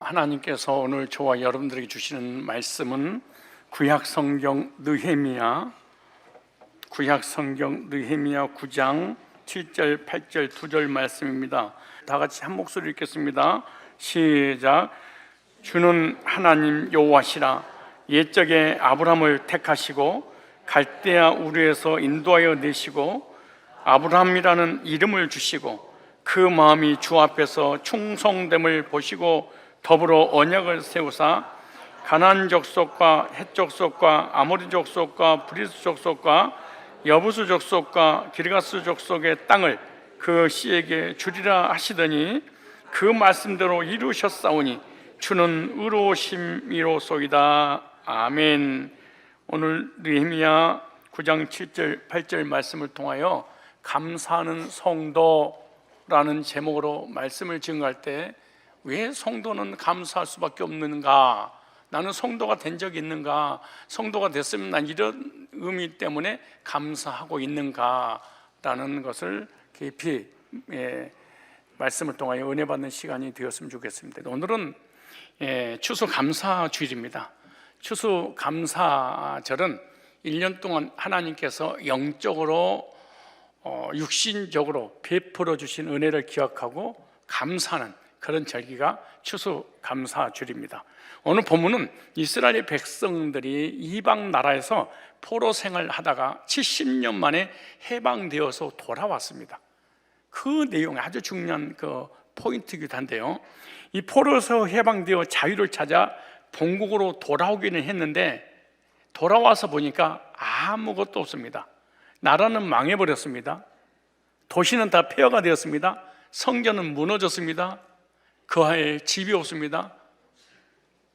하나님께서 오늘 저와 여러분들에게 주시는 말씀은 구약성경 느헤미야 9장 7절, 8절, 2절 말씀입니다. 다 같이 한 목소리 읽겠습니다. 시작. 주는 하나님 여호와시라. 옛적에 아브라함을 택하시고 갈대아 우르에서 인도하여 내시고 아브라함이라는 이름을 주시고 그 마음이 주 앞에서 충성됨을 보시고 더불어 언약을 세우사 가나안 족속과 헷 족속과 아모리 족속과 브리스 족속과 여부수 족속과 기르가스 족속의 땅을 그 씨에게 주리라 하시더니 그 말씀대로 이루셨사오니 주는 의로우심이로소이다. 아멘. 오늘 느헤미야 9장 7절 8절 말씀을 통하여 감사하는 성도라는 제목으로 말씀을 증거할 때 왜 성도는 감사할 수밖에 없는가? 나는 성도가 된 적이 있는가? 성도가 됐으면 난 이런 의미 때문에 감사하고 있는가라는 것을 깊이 말씀을 통하여 은혜 받는 시간이 되었으면 좋겠습니다. 오늘은 추수감사주일입니다. 추수감사절은 1년 동안 하나님께서 영적으로 육신적으로 베풀어 주신 은혜를 기억하고 감사하는 그런 절기가 추수감사주일입니다. 오늘 본문은 이스라엘 백성들이 이방 나라에서 포로 생활하다가 70년 만에 해방되어서 돌아왔습니다. 그 내용이 아주 중요한 그 포인트이기도 한데요, 이 포로에서 해방되어 자유를 찾아 본국으로 돌아오기는 했는데 돌아와서 보니까 아무것도 없습니다. 나라는 망해버렸습니다. 도시는 다 폐허가 되었습니다. 성전은 무너졌습니다. 거할 집이 없습니다.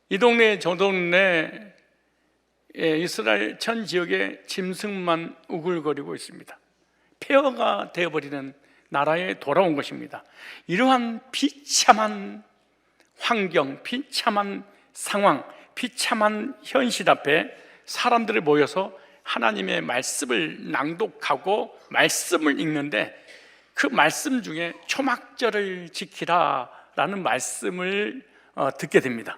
이 동네 저 동네 이스라엘 전 지역에 짐승만 우글거리고 있습니다. 폐허가 되어버리는 나라에 돌아온 것입니다. 이러한 비참한 환경, 비참한 상황, 비참한 현실 앞에 사람들이 모여서 하나님의 말씀을 낭독하고 말씀을 읽는데 그 말씀 중에 초막절을 지키라 라는 말씀을 듣게 됩니다.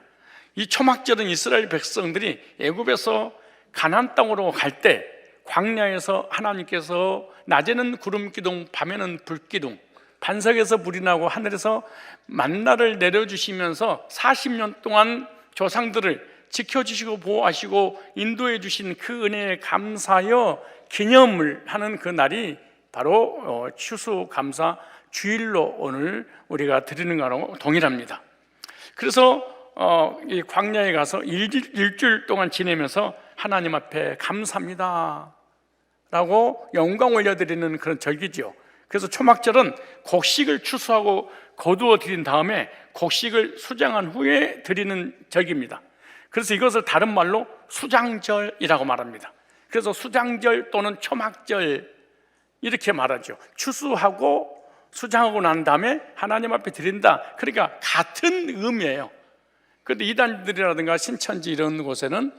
이 초막절은 이스라엘 백성들이 애굽에서 가나안 땅으로 갈 때 광야에서 하나님께서 낮에는 구름 기둥, 밤에는 불 기둥, 반석에서 불이 나고 하늘에서 만나를 내려주시면서 40년 동안 조상들을 지켜주시고 보호하시고 인도해 주신 그 은혜에 감사하여 기념을 하는 그 날이 바로 추수감사 주일로 오늘 우리가 드리는 거랑 동일합니다. 그래서 이 광야에 가서 일주일 동안 지내면서 하나님 앞에 감사합니다 라고 영광 올려드리는 그런 절기죠. 그래서 초막절은 곡식을 추수하고 거두어 드린 다음에 곡식을 수장한 후에 드리는 절기입니다. 그래서 이것을 다른 말로 수장절이라고 말합니다. 그래서 수장절 또는 초막절 이렇게 말하죠. 추수하고 수장하고 난 다음에 하나님 앞에 드린다. 그러니까 같은 의미예요. 그런데 이단들이라든가 신천지 이런 곳에는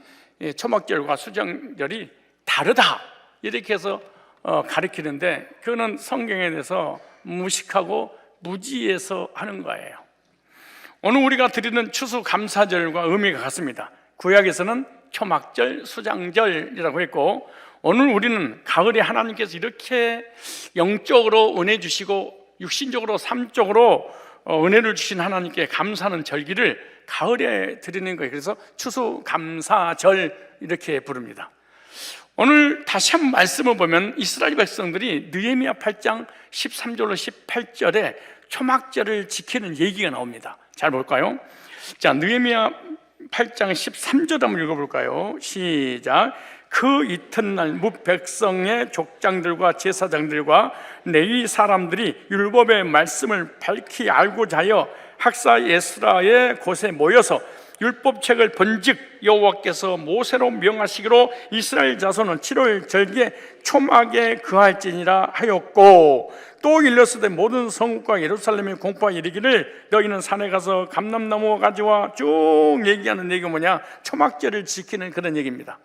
초막절과 수장절이 다르다 이렇게 해서 가르치는데 그거는 성경에 대해서 무식하고 무지해서 하는 거예요. 오늘 우리가 드리는 추수감사절과 의미가 같습니다. 구약에서는 초막절, 수장절이라고 했고 오늘 우리는 가을에 하나님께서 이렇게 영적으로 은혜 주시고 육신적으로 삶적으로 은혜를 주신 하나님께 감사하는 절기를 가을에 드리는 거예요. 그래서 추수감사절 이렇게 부릅니다. 오늘 다시 한번 말씀을 보면 이스라엘 백성들이 느헤미야 8장 13절로 18절에 초막절을 지키는 얘기가 나옵니다. 잘 볼까요? 자, 느헤미야 8장 13절 한번 읽어볼까요? 시작. 그 이튿날 뭇 백성의 족장들과 제사장들과 레위 사람들이 율법의 말씀을 밝히 알고자 하여 학사 에스라의 곳에 모여서 율법책을 본즉 여호와께서 모세로 명하시기로 이스라엘 자손은 7월 절기에 초막에 거할지니라 하였고 또 일렀으되 모든 성읍과 예루살렘에 공포가 이르기를 너희는 산에 가서 감람나무 가지와 쭉 얘기하는 얘기가 뭐냐? 초막절을 지키는 그런 얘기입니다.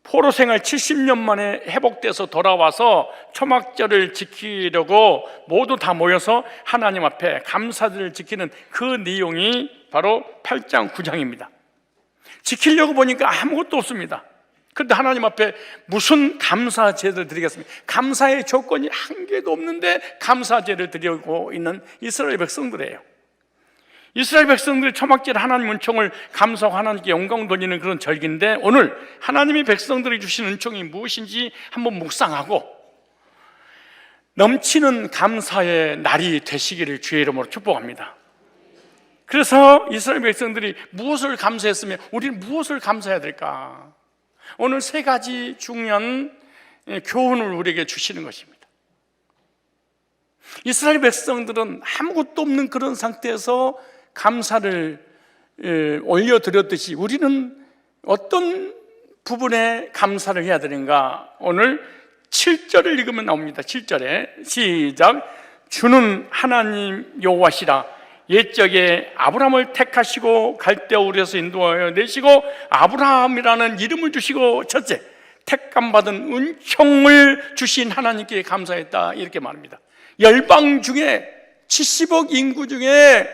포로 생활 70년 만에 회복돼서 돌아와서 초막절을 지키려고 모두 다 모여서 하나님 앞에 감사절을 지키는 그 내용이 바로 8장 9장입니다. 지키려고 보니까 아무것도 없습니다. 그런데 하나님 앞에 무슨 감사제를 드리겠습니까? 감사의 조건이 한 개도 없는데 감사제를 드리고 있는 이스라엘 백성들이에요. 이스라엘 백성들이 초막절 하나님 은총을 감사하고 하나님께 영광 돌리는 그런 절기인데, 오늘 하나님의 백성들이 주신 은총이 무엇인지 한번 묵상하고 넘치는 감사의 날이 되시기를 주의 이름으로 축복합니다. 그래서 이스라엘 백성들이 무엇을 감사했으면 우리는 무엇을 감사해야 될까? 오늘 세 가지 중요한 교훈을 우리에게 주시는 것입니다. 이스라엘 백성들은 아무것도 없는 그런 상태에서 감사를 올려드렸듯이 우리는 어떤 부분에 감사를 해야 되는가? 오늘 7절을 읽으면 나옵니다. 7절에 시작. 주는 하나님 여호와시라. 옛적에 아브라함을 택하시고 갈대아 우르에서 인도하여 내시고 아브라함이라는 이름을 주시고 첫째, 택감받은 은총을 주신 하나님께 감사했다, 이렇게 말합니다. 열방 중에 70억 인구 중에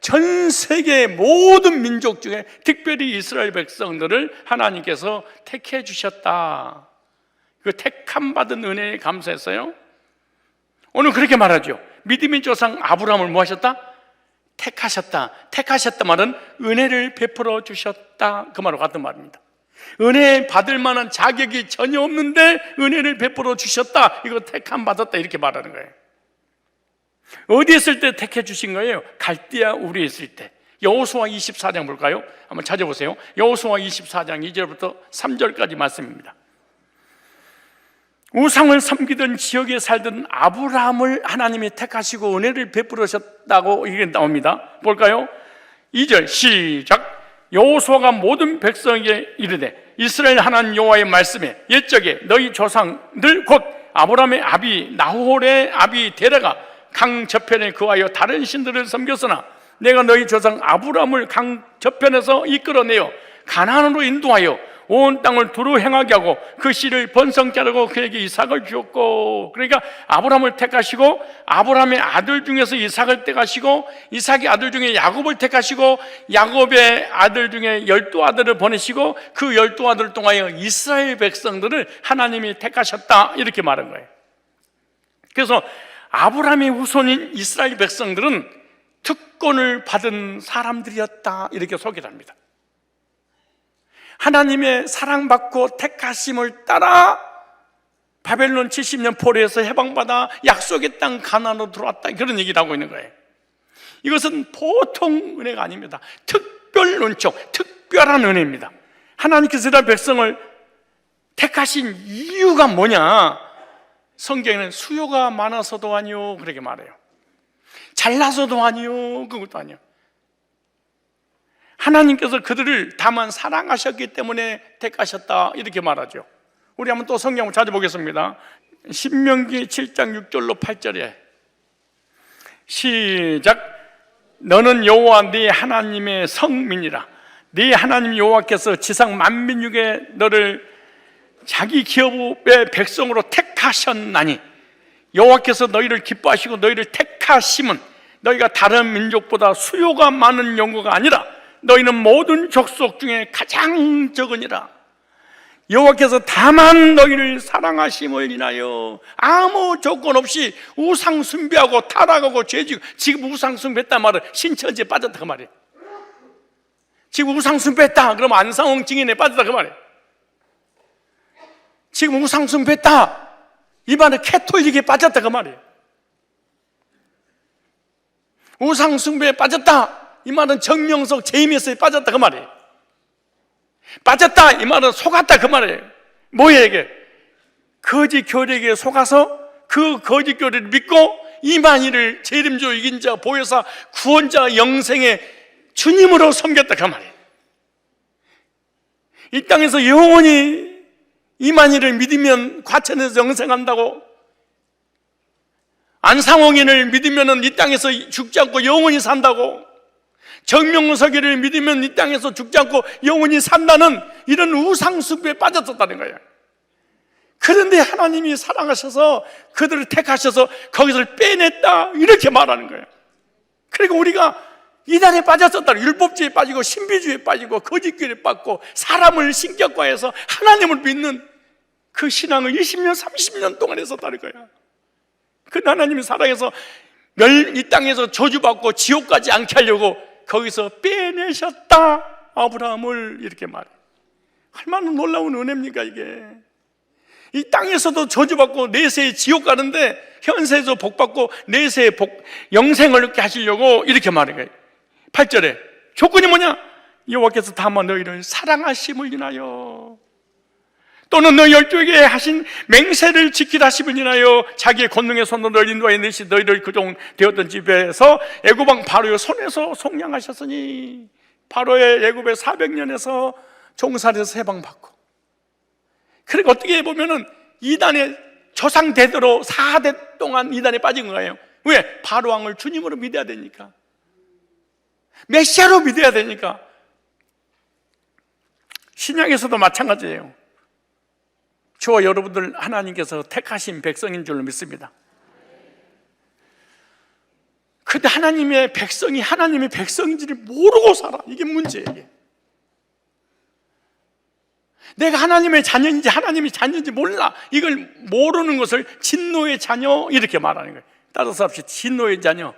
전 세계 모든 민족 중에 특별히 이스라엘 백성들을 하나님께서 택해 주셨다. 그 택함 받은 은혜에 감사했어요. 오늘 그렇게 말하죠. 믿음의 조상 아브라함을 뭐 하셨다? 택하셨다. 택하셨다 말은 은혜를 베풀어 주셨다, 그 말과 같은 말입니다. 은혜 받을 만한 자격이 전혀 없는데 은혜를 베풀어 주셨다, 이거 택함 받았다, 이렇게 말하는 거예요. 어디에 있을 때 택해 주신 거예요? 갈대아 우르에 있을 때. 여호수아 24장 볼까요? 한번 찾아보세요. 여호수아 24장 2절부터 3절까지 말씀입니다. 우상을 섬기던 지역에 살던 아브라함을 하나님이 택하시고 은혜를 베풀으셨다고 이게 나옵니다. 볼까요? 2절 시작. 여호수아가 모든 백성에게 이르되 이스라엘 하나님 여호와의 말씀에 옛적에 너희 조상들 곧 아브라함의 아비 나홀의 아비 데라가 강 저편에 거하여 다른 신들을 섬겼으나 내가 너희 조상 아브라함을 강 저편에서 이끌어내어 가나안으로 인도하여 온 땅을 두루 행하게 하고 그 씨를 번성케 하려고 그에게 이삭을 주었고, 그러니까 아브라함을 택하시고 아브라함의 아들 중에서 이삭을 택하시고 이삭의 아들 중에 야곱을 택하시고 야곱의 아들 중에 12아들을 보내시고 그 12아들을 통하여 이스라엘 백성들을 하나님이 택하셨다, 이렇게 말한 거예요. 그래서 아브라함의 후손인 이스라엘 백성들은 특권을 받은 사람들이었다, 이렇게 소개를 합니다. 하나님의 사랑받고 택하심을 따라 바벨론 70년 포로에서 해방받아 약속의 땅 가나안으로 들어왔다, 그런 얘기를 하고 있는 거예요. 이것은 보통 은혜가 아닙니다. 특별 은총, 특별한 은혜입니다. 하나님께서 이스라엘 백성을 택하신 이유가 뭐냐? 성경에는 수요가 많아서도 아니요, 그렇게 말해요. 잘나서도 아니요, 그것도 아니요. 하나님께서 그들을 다만 사랑하셨기 때문에 택하셨다, 이렇게 말하죠. 우리 한번 또 성경 한번 찾아보겠습니다. 신명기 7장 6절로 8절에 시작. 너는 여호와 네 하나님의 성민이라. 네 하나님 여호와께서 지상 만민 중에 너를 자기 기업의 백성으로 택하셨나니 여호와께서 너희를 기뻐하시고 너희를 택하심은 너희가 다른 민족보다 수요가 많은 연고가 아니라 너희는 모든 족속 중에 가장 적으니라. 여호와께서 다만 너희를 사랑하심을 인하여 아무 조건 없이 우상 숭배하고 타락하고 죄지고, 지금 우상 숭배했단 말은 신천지에 빠졌다 그 말이에요. 지금 우상 숭배했다 그러면 안상홍 증인에 빠졌다 그 말이에요. 지금 우상 숭배했다 이 말은 캐톨릭에 빠졌다 그 말이에요. 우상 숭배에 빠졌다 이 말은 정명석 제이미스에 빠졌다 그 말이에요. 빠졌다 이 말은 속았다 그 말이에요. 뭐예요 이게? 거짓 교리에게 속아서 그 거짓 교리를 믿고 이만희를 재림주 이긴 자 보혜사 구원자 영생의 주님으로 섬겼다 그 말이에요. 이 땅에서 영원히 이만희를 믿으면 과천에서 영생한다고, 안상홍인을 믿으면 이 땅에서 죽지 않고 영원히 산다고, 정명석이를 믿으면 이 땅에서 죽지 않고 영원히 산다는 이런 우상숭배에 빠졌었다는 거예요. 그런데 하나님이 사랑하셔서 그들을 택하셔서 거기서 빼냈다, 이렇게 말하는 거예요. 그리고 우리가 이단에 빠졌었다. 율법주의에 빠지고 신비주의에 빠지고 거짓교리에 빠지고 사람을 신격화해서 하나님을 믿는 그 신앙을 20년 30년 동안 했었다는 거야. 그 하나님이 사랑해서 이 땅에서 저주받고 지옥 가지 않게 하려고 거기서 빼내셨다 아브라함을, 이렇게 말해. 얼마나 놀라운 은혜입니까 이게. 이 땅에서도 저주받고 내세에 지옥 가는데 현세에서 복받고 내세에 영생을 얻게 하시려고 이렇게 말해. 8절에 조건이 뭐냐? 여호와께서 다만 너희를 사랑하심을 인하여 또는 너희 12에게 하신 맹세를 지키라 하심을 인하여 자기의 권능의 손으로 너희를 인도하여 내시 너희를 그종 되었던 집에서 애굽 왕 바로의 손에서 속량하셨으니, 바로의 애굽의 400년에서 종살이에서 해방받고, 그러니까 어떻게 보면은 이단의 조상 대대로 4대 동안 이단에 빠진 거예요. 왜? 바로 왕을 주님으로 믿어야 되니까, 메시아로 믿어야 되니까. 신약에서도 마찬가지예요. 저와 여러분들 하나님께서 택하신 백성인 줄로 믿습니다. 근데 하나님의 백성이 하나님의 백성인지를 모르고 살아. 이게 문제예요. 이게. 내가 하나님의 자녀인지 하나님의 자녀인지 몰라. 이걸 모르는 것을 진노의 자녀 이렇게 말하는 거예요. 따라서 합시다. 진노의 자녀.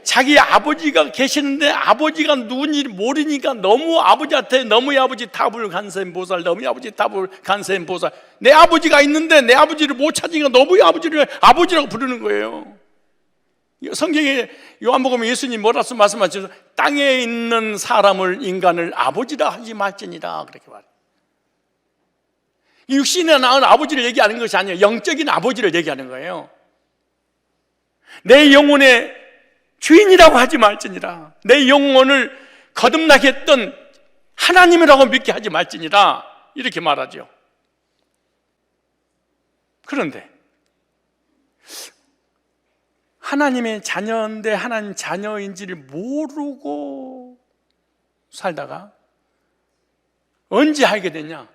자기 아버지가 계시는데 아버지가 누군지 모르니까 너무 아버지한테 너무의 아버지 탑을 간센 보살, 너무의 아버지 탑을 간센 보살. 내 아버지가 있는데 내 아버지를 못 찾으니까 너무의 아버지를 아버지라고 부르는 거예요. 성경에 요한복음에 예수님 뭐라고 말씀하셨죠? 땅에 있는 사람을, 인간을 아버지라 하지 말지니라, 그렇게 말해요. 육신에 낳은 아버지를 얘기하는 것이 아니에요. 영적인 아버지를 얘기하는 거예요. 내 영혼의 주인이라고 하지 말지니라. 내 영혼을 거듭나게 했던 하나님이라고 믿게 하지 말지니라, 이렇게 말하죠. 그런데 하나님의 자녀인데 하나님 자녀인지를 모르고 살다가 언제 알게 되냐?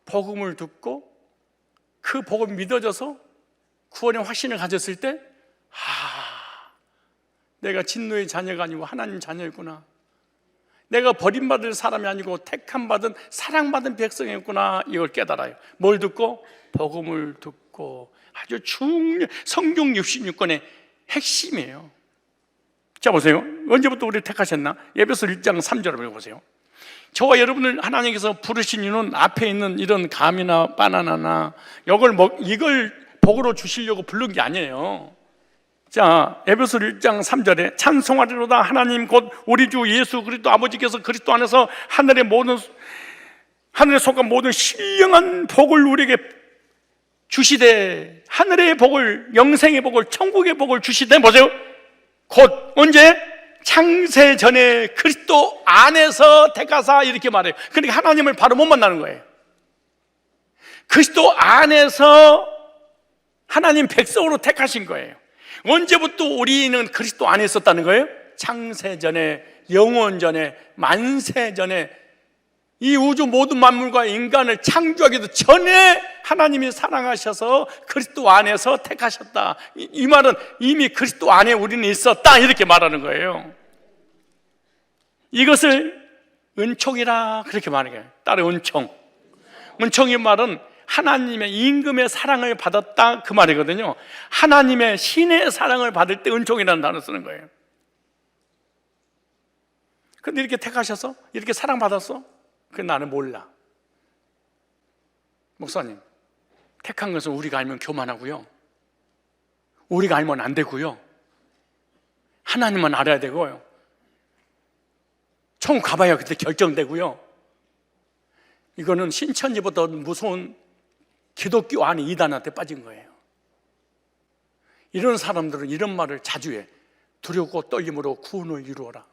복음을 듣고 그 복음 믿어져서 구원의 확신을 가졌을 때, 내가 진노의 자녀가 아니고 하나님 자녀였구나. 내가 버림받을 사람이 아니고 택함받은 사랑받은 백성이었구나. 이걸 깨달아요. 뭘 듣고? 복음을 듣고. 아주 중요한 성경 66권의 핵심이에요. 자, 보세요. 언제부터 우리를 택하셨나? 에베소 1장 3절을 보세요. 저와 여러분을 하나님께서 부르신 이유는 앞에 있는 이런 감이나 바나나나 이걸 복으로 주시려고 부른 게 아니에요. 자, 에베소 1장 3절에 찬송하리로다 하나님 곧 우리 주 예수 그리스도 아버지께서 그리스도 안에서 하늘에 속한 모든 신령한 복을 우리에게 주시되, 하늘의 복을, 영생의 복을, 천국의 복을 주시되, 보세요. 곧 언제? 창세 전에 그리스도 안에서 택하사, 이렇게 말해요. 그러니까 하나님을 바로 못 만나는 거예요. 그리스도 안에서 하나님 백성으로 택하신 거예요. 언제부터 우리는 그리스도 안에 있었다는 거예요? 창세 전에, 영원 전에, 만세 전에, 이 우주 모든 만물과 인간을 창조하기도 전에 하나님이 사랑하셔서 그리스도 안에서 택하셨다. 이 말은 이미 그리스도 안에 우리는 있었다, 이렇게 말하는 거예요. 이것을 은총이라 그렇게 말하는 거예요. 따로 은총. 은총의 말은 하나님의 임금의 사랑을 받았다, 그 말이거든요. 하나님의 신의 사랑을 받을 때 은총이라는 단어 쓰는 거예요. 근데 이렇게 택하셔서 이렇게 사랑받았어? 그 나는 몰라. 목사님, 택한 것은 우리가 알면 교만하고요, 우리가 알면 안 되고요, 하나님만 알아야 되고요, 천국 가봐야 그때 결정되고요. 이거는 신천지보다 무서운 기독교 안에 이단한테 빠진 거예요. 이런 사람들은 이런 말을 자주 해. 두렵고 떨림으로 구원을 이루어라.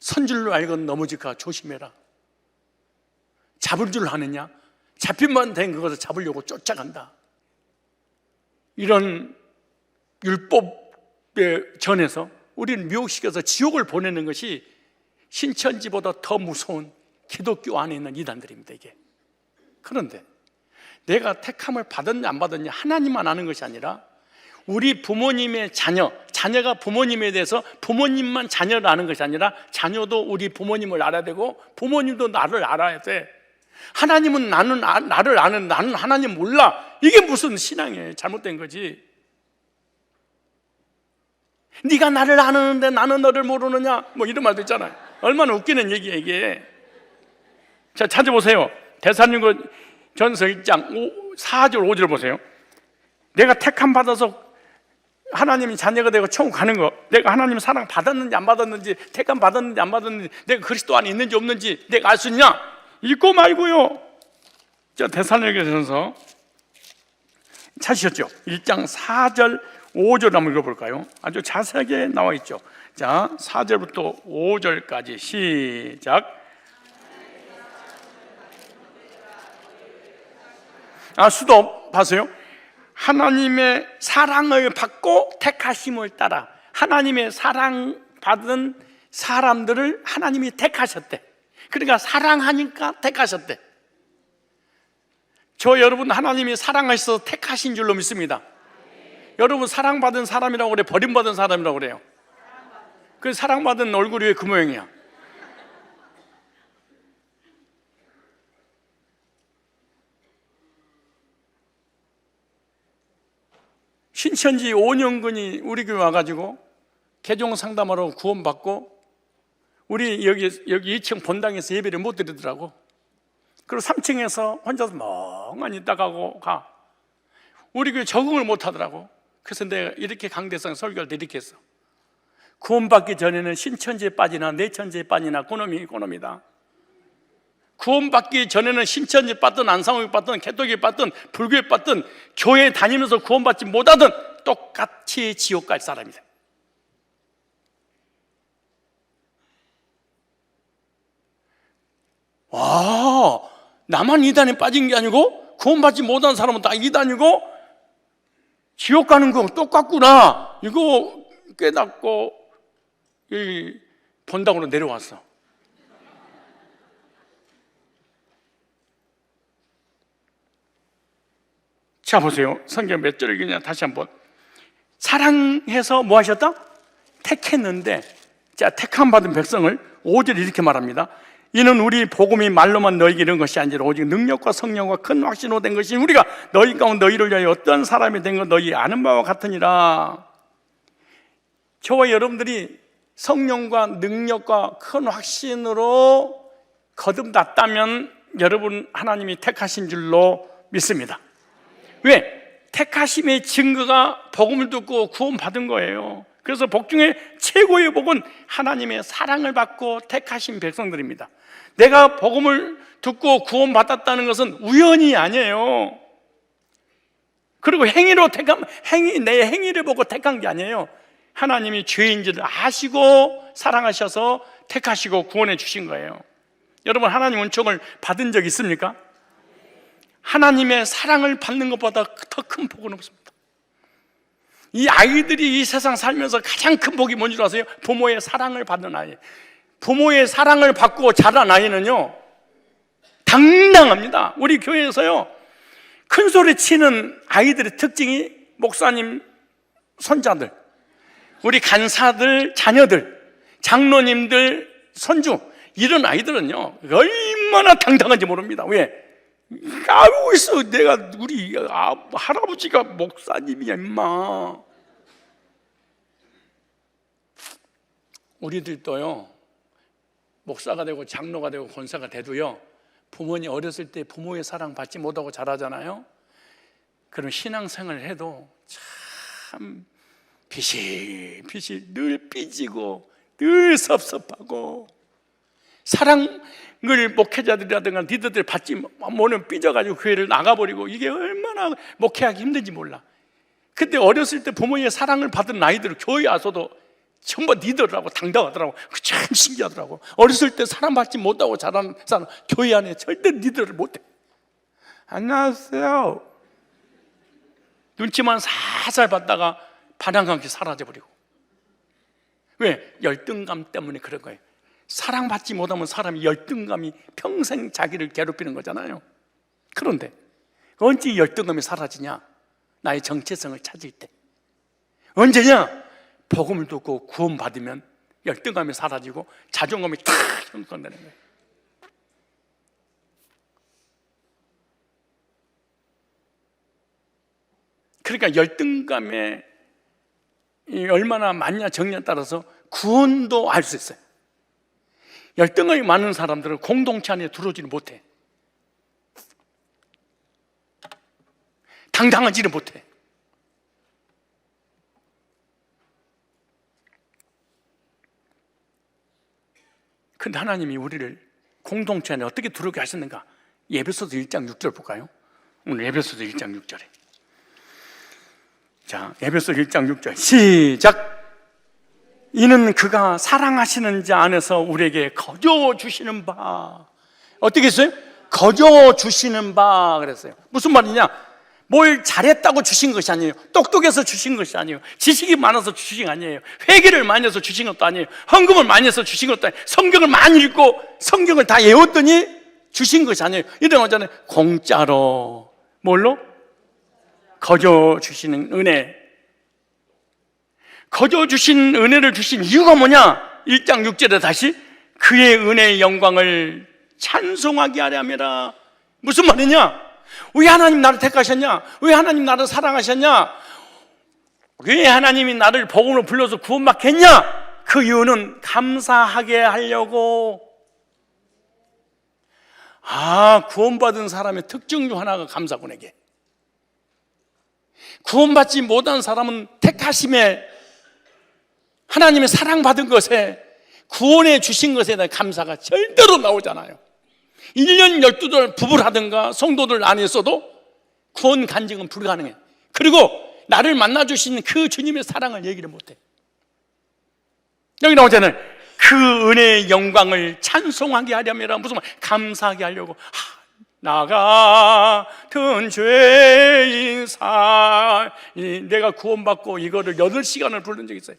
선줄로 알건 넘어질까 조심해라. 잡을 줄 아느냐? 잡힌만 된 그것을 잡으려고 쫓아간다. 이런 율법에 전해서 우리는 미혹시켜서 지옥을 보내는 것이 신천지보다 더 무서운 기독교 안에 있는 이단들입니다, 이게. 그런데 내가 택함을 받았냐 안 받았냐 하나님만 아는 것이 아니라 우리 부모님의 자녀, 자녀가 부모님에 대해서 부모님만 자녀를 아는 것이 아니라 자녀도 우리 부모님을 알아야 되고 부모님도 나를 알아야 돼. 하나님은 나를 아는, 나는 하나님 몰라. 이게 무슨 신앙이에요? 잘못된 거지. 네가 나를 아는데 나는 너를 모르느냐, 뭐 이런 말도 있잖아요. 얼마나 웃기는 얘기야 이게. 자, 찾아보세요. 데살로니가 전서 1장 4절 5절 보세요. 내가 택함 받아서 하나님이 자녀가 되고 천국 가는 거, 내가 하나님 사랑 받았는지 안 받았는지, 택함 받았는지 안 받았는지, 내가 그리스도 안에 있는지 없는지 내가 알 수 있냐? 읽고 말고요. 자, 데살로니가전서 찾으셨죠? 1장 4절 5절 한번 읽어볼까요? 아주 자세하게 나와 있죠. 자, 4절부터 5절까지 시작. 수도 봐세요. 하나님의 사랑을 받고 택하심을 따라 하나님의 사랑받은 사람들을 하나님이 택하셨대. 그러니까 사랑하니까 택하셨대. 저 여러분 하나님이 사랑하셔서 택하신 줄로 믿습니다. 여러분 사랑받은 사람이라고 그래? 버림받은 사람이라고 그래요? 그 사랑받은 얼굴이 왜 그 모양이야? 신천지 5년근이 우리 교회 와가지고 개종 상담하러 구원받고 우리 여기 2층 본당에서 예배를 못 드리더라고. 그리고 3층에서 혼자서 멍하니 있다가고 가. 우리 교회 적응을 못 하더라고. 그래서 내가 이렇게 강대상 설교할 때 이렇게 했어. 구원받기 전에는 신천지에 빠지나 내천지에 빠지나 그놈이다. 구원받기 전에는 신천지에 빠든 안상호에 빠든 개독에 빠든 불교에 빠든 교회 다니면서 구원받지 못하든 똑같이 지옥 갈 사람이다. 와, 나만 이단에 빠진 게 아니고 구원받지 못한 사람은 다 이단이고 지옥 가는 거 똑같구나. 이거 깨닫고 이 본당으로 내려왔어. 자, 보세요. 성경 몇 절을 읽느냐 다시 한번. 사랑해서 뭐 하셨다? 택했는데, 자, 택함 받은 백성을 5절 이렇게 말합니다. 이는 우리 복음이 말로만 너희에게 이른 것이 아니라 오직 능력과 성령과 큰 확신으로 된 것이 우리가 너희 가운데 너희를 위하여 어떤 사람이 된 것 너희 아는 바와 같으니라. 저와 여러분들이 성령과 능력과 큰 확신으로 거듭났다면 여러분 하나님이 택하신 줄로 믿습니다. 왜? 택하심의 증거가 복음을 듣고 구원받은 거예요. 그래서 복 중에 최고의 복은 하나님의 사랑을 받고 택하신 백성들입니다. 내가 복음을 듣고 구원받았다는 것은 우연이 아니에요. 그리고 행위로 내 행위를 보고 택한 게 아니에요. 하나님이 죄인지를 아시고 사랑하셔서 택하시고 구원해 주신 거예요. 여러분 하나님 은총을 받은 적 있습니까? 하나님의 사랑을 받는 것보다 더 큰 복은 없습니다. 이 아이들이 이 세상 살면서 가장 큰 복이 뭔지 아세요? 부모의 사랑을 받는 아이. 부모의 사랑을 받고 자란 아이는요 당당합니다. 우리 교회에서요 큰 소리 치는 아이들의 특징이 목사님 손자들, 우리 간사들 자녀들, 장로님들 손주, 이런 아이들은요 얼마나 당당한지 모릅니다. 왜? 알고 있어. 내가 우리 할아버지가 목사님이야 임마. 우리들도요 목사가 되고 장로가 되고 권사가 돼도요 부모님 어렸을 때 부모의 사랑 받지 못하고 자라잖아요. 그럼 신앙생활을 해도 참 비실비실 늘 삐지고 늘 섭섭하고, 사랑을 목회자들이라든가 리더들 받지 못하면 삐져가지고 교회를 나가버리고, 이게 얼마나 목회하기 힘든지 몰라. 근데 어렸을 때 부모의 사랑을 받은 아이들은 교회 와서도 전부 리더라고 당당하더라고. 참 신기하더라고. 어렸을 때 사랑받지 못하고 자란 사람 교회 안에 절대 리더를 못해. 안녕하세요. 눈치만 살살 받다가 반항감기 사라져버리고. 왜? 열등감 때문에 그런 거예요. 사랑받지 못하면 사람이 열등감이 평생 자기를 괴롭히는 거잖아요. 그런데 언제 열등감이 사라지냐? 나의 정체성을 찾을 때. 언제냐? 복음을 듣고 구원받으면 열등감이 사라지고 자존감이 탁 형성되는 거예요. 그러니까 열등감에 얼마나 많냐 적냐에 따라서 구원도 알 수 있어요. 열등감이 많은 사람들은 공동체 안에 들어오지를 못해. 당당하지를 못해. 그런데 하나님이 우리를 공동체 안에 어떻게 들어오게 하셨는가? 에베소서 1장 6절 볼까요? 오늘 에베소서 1장 6절에. 자, 에베소서 1장 6절 시작. 이는 그가 사랑하시는 자 안에서 우리에게 거저 주시는 바. 어떻게 했어요? 거저 주시는 바 그랬어요. 무슨 말이냐? 뭘 잘했다고 주신 것이 아니에요. 똑똑해서 주신 것이 아니에요. 지식이 많아서 주신 게 아니에요. 회개를 많이 해서 주신 것도 아니에요. 헌금을 많이 해서 주신 것도 아니에요. 성경을 많이 읽고 성경을 다 외웠더니 주신 것이 아니에요. 이런 거잖아요. 공짜로. 뭘로? 거저 주시는 은혜. 거저 주신 은혜를 주신 이유가 뭐냐? 1장 6절에 다시 그의 은혜의 영광을 찬송하게 하려 함이라. 무슨 말이냐? 왜 하나님 나를 택하셨냐? 왜 하나님 나를 사랑하셨냐? 왜 하나님이 나를 복음으로 불러서 구원받게 했냐? 그 이유는 감사하게 하려고. 구원받은 사람의 특징 중 하나가 감사군에게. 구원받지 못한 사람은 택하심에, 하나님의 사랑받은 것에, 구원해 주신 것에 대한 감사가 절대로 나오잖아요. 1년 12달 부부를 하든가 성도들 안에 있어도 구원 간증은 불가능해. 그리고 나를 만나주신 그 주님의 사랑을 얘기를 못해. 여기 나오잖아요. 그 은혜의 영광을 찬송하게 하려면 무슨 말? 감사하게 하려고. 나 같은 죄인 내가 구원받고 이거를 8시간을 부른 적이 있어요.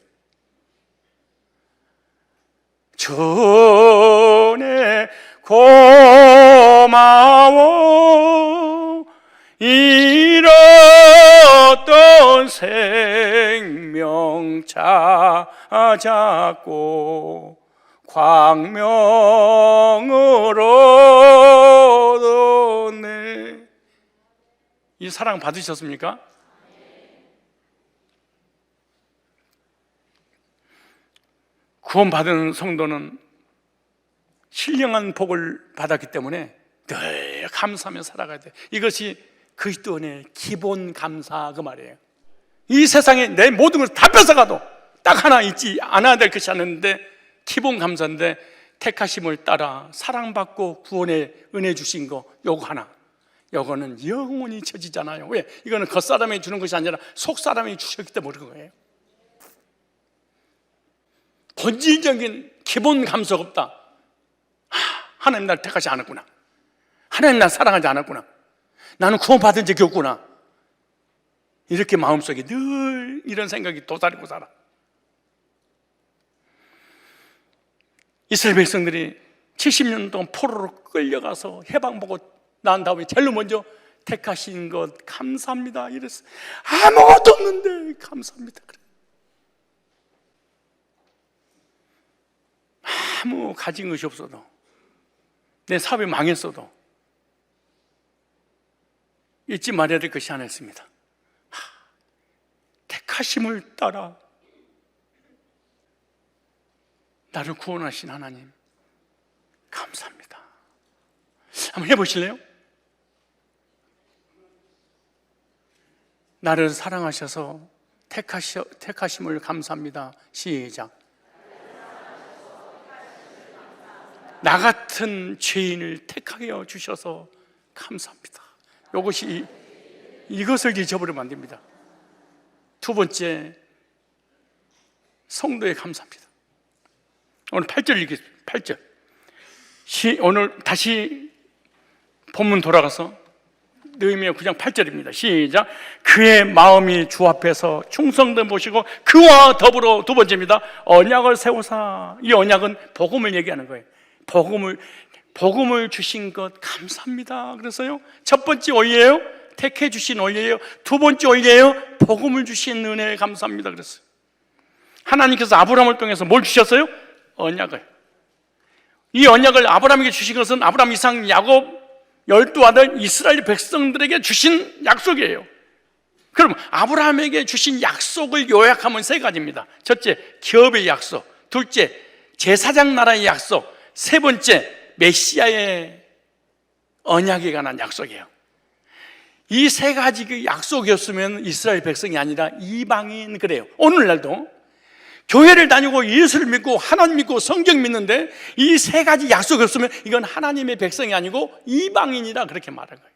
전에 고마워 잃었던 생명 찾았고 광명으로 얻었네. 이 사랑 받으셨습니까? 구원받은 성도는 신령한 복을 받았기 때문에 늘 감사하며 살아가야 돼. 이것이 그리스도 은혜의 기본 감사 그 말이에요. 이 세상에 내 모든 것을 다 뺏어가도 딱 하나 있지 않아야 될 것이 않은데 기본 감사인데, 택하심을 따라 사랑받고 구원의 은혜 주신 거 요거 하나, 요거는 영원히 잊혀지잖아요. 왜? 이거는 겉사람이 주는 것이 아니라 속사람이 주셨기 때문에 그런 거예요. 본질적인 기본 감사가 없다. 하나님 나를 택하지 않았구나. 하나님 나를 사랑하지 않았구나. 나는 구원받은 적이 없구나. 이렇게 마음속에 늘 이런 생각이 도사리고 살아. 이스라엘 백성들이 70년 동안 포로로 끌려가서 해방보고 난 다음에 제일 먼저 택하신 것 감사합니다 이랬어. 아무것도 없는데 감사합니다 그래. 아무 가진 것이 없어도, 내 사업이 망했어도 잊지 말아야 될 것이 하나 있습니다. 택하심을 따라 나를 구원하신 하나님 감사합니다. 한번 해보실래요? 나를 사랑하셔서 택하심을 감사합니다. 시작. 나 같은 죄인을 택하여 주셔서 감사합니다. 이것을 잊어버리면 안 됩니다. 두 번째, 성도의 감사합니다. 오늘 8절 읽겠습니다. 8절. 오늘 다시 본문 돌아가서 느헤미야 9장 8절입니다. 시작. 그의 마음이 주 앞에서 충성됨 보시고 그와 더불어, 두 번째입니다, 언약을 세우사. 이 언약은 복음을 얘기하는 거예요. 복음을 주신 것 감사합니다. 그래서요, 첫 번째 어이예요. 택해 주신 원리예요. 두 번째 원리예요. 복음을 주신 은혜에 감사합니다 그랬어요. 하나님께서 아브라함을 통해서 뭘 주셨어요? 언약을. 이 언약을 아브라함에게 주신 것은 아브라함, 이삭, 야곱 12아들 이스라엘 백성들에게 주신 약속이에요. 그럼 아브라함에게 주신 약속을 요약하면 세 가지입니다. 첫째, 기업의 약속. 둘째, 제사장 나라의 약속. 세 번째, 메시아의 언약에 관한 약속이에요. 이 세 가지 그 약속이었으면 이스라엘 백성이 아니라 이방인 그래요. 오늘날도 교회를 다니고 예수를 믿고 하나님 믿고 성경 믿는데 이 세 가지 약속이 없으면 이건 하나님의 백성이 아니고 이방인이라 그렇게 말한 거예요.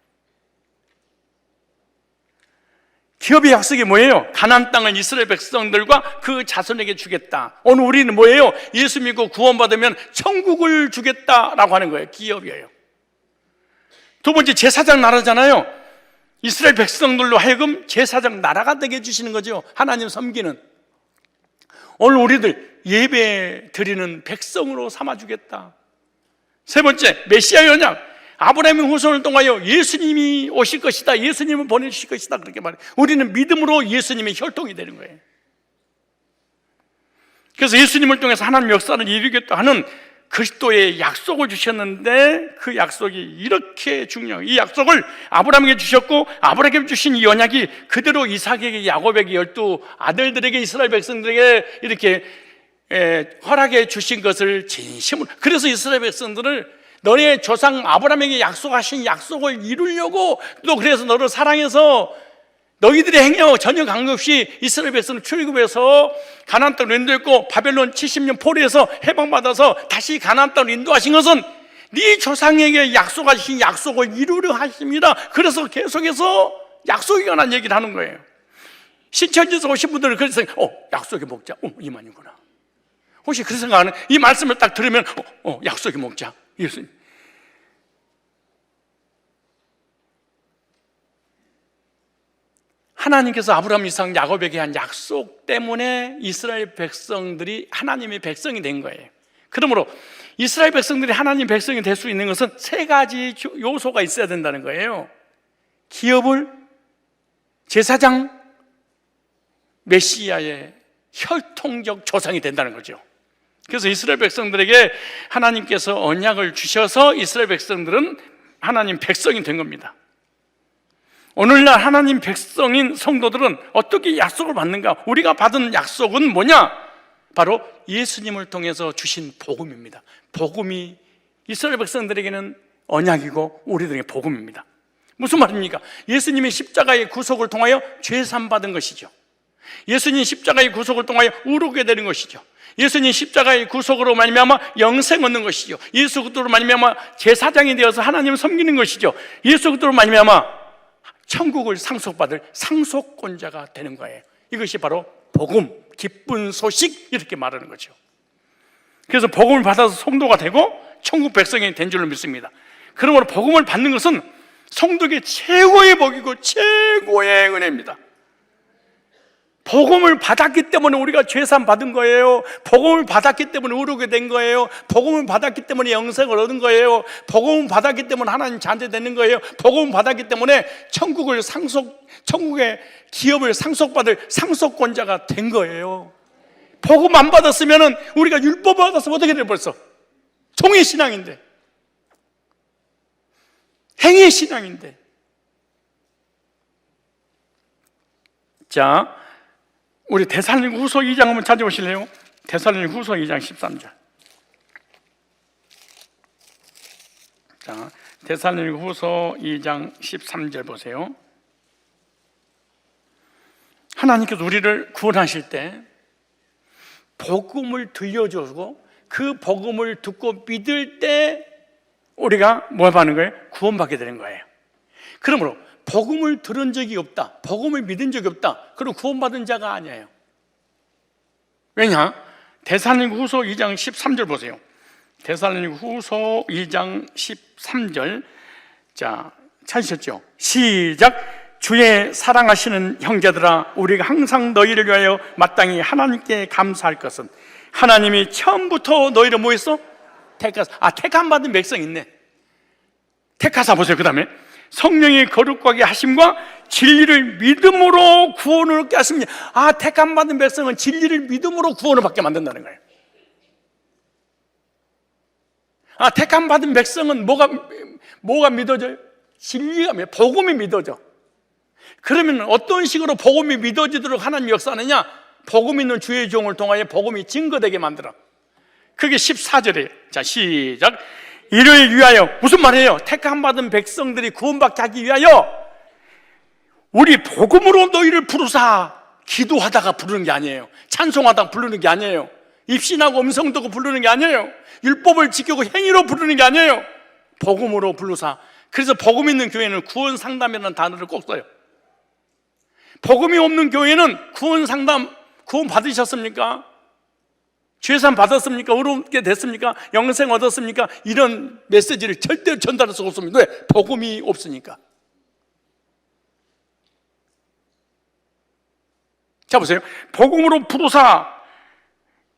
기업의 약속이 뭐예요? 가나안 땅을 이스라엘 백성들과 그 자손에게 주겠다. 오늘 우리는 뭐예요? 예수 믿고 구원받으면 천국을 주겠다라고 하는 거예요. 기업이에요. 두 번째, 제사장 나라잖아요. 이스라엘 백성들로 하여금 제사장 나라가 되게 해주시는 거죠. 하나님 섬기는. 오늘 우리들 예배 드리는 백성으로 삼아주겠다. 세 번째, 메시아의 언약. 아브라함의 후손을 통하여 예수님이 오실 것이다, 예수님을 보내주실 것이다 그렇게 말해요. 우리는 믿음으로 예수님의 혈통이 되는 거예요. 그래서 예수님을 통해서 하나님 역사를 이루겠다 하는 그리스도의 약속을 주셨는데 그 약속이 이렇게 중요해요. 이 약속을 아브라함에게 주셨고 아브라함에게 주신 이 언약이 그대로 이삭에게, 야곱에게, 12아들들에게, 이스라엘 백성들에게 이렇게 허락해 주신 것을 진심으로, 그래서 이스라엘 백성들을 너의 조상 아브라함에게 약속하신 약속을 이루려고, 또 그래서 너를 사랑해서 너희들의 행여 전혀 관계없이 이스라엘 백성을 출애굽해서 가나안 땅으로 인도했고 바벨론 70년 포로에서 해방받아서 다시 가나안 땅으로 인도하신 것은 네 조상에게 약속하신 약속을 이루려 하십니다. 그래서 계속해서 약속에 관한 얘기를 하는 거예요. 신천지에서 오신 분들은 그래서 약속에 먹자. 이만이구나. 혹시 그런 생각하는, 이 말씀을 딱 들으면 약속에 먹자. 예수님. 하나님께서 아브라함, 이삭, 야곱에게 한 약속 때문에 이스라엘 백성들이 하나님의 백성이 된 거예요. 그러므로 이스라엘 백성들이 하나님 백성이 될 수 있는 것은 세 가지 요소가 있어야 된다는 거예요. 기업을, 제사장, 메시아의 혈통적 조상이 된다는 거죠. 그래서 이스라엘 백성들에게 하나님께서 언약을 주셔서 이스라엘 백성들은 하나님 백성이 된 겁니다. 오늘날 하나님 백성인 성도들은 어떻게 약속을 받는가? 우리가 받은 약속은 뭐냐? 바로 예수님을 통해서 주신 복음입니다. 복음이 이스라엘 백성들에게는 언약이고 우리들에게 복음입니다. 무슨 말입니까? 예수님의 십자가의 구속을 통하여 죄산 받은 것이죠. 예수님 십자가의 구속을 통하여 의롭게 되는 것이죠. 예수님 십자가의 구속으로 말미암아 영생 얻는 것이죠. 예수 그리스도로 말미암아 제사장이 되어서 하나님을 섬기는 것이죠. 예수 그리스도로 말미암아 천국을 상속받을 상속권자가 되는 거예요. 이것이 바로 복음, 기쁜 소식 이렇게 말하는 거죠. 그래서 복음을 받아서 성도가 되고 천국 백성이 된 줄로 믿습니다. 그러므로 복음을 받는 것은 성도에게 최고의 복이고 최고의 은혜입니다. 복음을 받았기 때문에 우리가 죄산 받은 거예요. 복음을 받았기 때문에 의롭게 된 거예요. 복음을 받았기 때문에 영생을 얻은 거예요. 복음을 받았기 때문에 하나님 자녀 되는 거예요. 복음을 받았기 때문에 천국의 기업을 상속받을 상속권자가 된 거예요. 복음 안 받았으면 우리가 율법 받아서 어떻게 돼 벌써? 종의 신앙인데, 행위의 신앙인데. 자, 우리 데살로니가후서 2장 한번 찾아보실래요? 데살로니가후서 2장 13절. 자, 데살로니가후서 2장 13절 보세요. 하나님께서 우리를 구원하실 때 복음을 들려주고 그 복음을 듣고 믿을 때 우리가 뭘 받는 거예요? 구원받게 되는 거예요. 그러므로 복음을 들은 적이 없다, 복음을 믿은 적이 없다, 그리고 구원받은 자가 아니에요. 왜냐? 데살로니가후서 2장 13절 보세요. 데살로니가후서 2장 13절. 자, 찾으셨죠? 시작. 주의 사랑하시는 형제들아, 우리가 항상 너희를 위하여 마땅히 하나님께 감사할 것은 하나님이 처음부터 너희를 뭐 했어? 택하사. 택함 받은 백성 있네. 택하사 보세요. 그 다음에 성령의 거룩하게 하심과 진리를 믿음으로 구원을 얻게 하십니다. 택함 받은 백성은 진리를 믿음으로 구원을 받게 만든다는 거예요. 택함 받은 백성은 뭐가 믿어져요? 진리가 복음이 믿어져. 그러면 어떤 식으로 복음이 믿어지도록 하나님이 역사하느냐? 복음 있는 주의 종을 통하여 복음이 증거되게 만들어. 그게 14절이에요. 자, 시작. 이를 위하여, 무슨 말이에요? 택함 받은 백성들이 구원받게 하기 위하여 우리 복음으로 너희를 부르사. 기도하다가 부르는 게 아니에요. 찬송하다가 부르는 게 아니에요. 입신하고 음성 듣고 부르는 게 아니에요. 율법을 지키고 행위로 부르는 게 아니에요. 복음으로 부르사. 그래서 복음 있는 교회는 구원 상담이라는 단어를 꼭 써요. 복음이 없는 교회는 구원 상담, 구원 받으셨습니까? 죄산 받았습니까? 의롭게 됐습니까? 영생 얻었습니까? 이런 메시지를 절대 전달할 수 없습니다. 왜? 복음이 없으니까. 자, 보세요. 복음으로 부르사.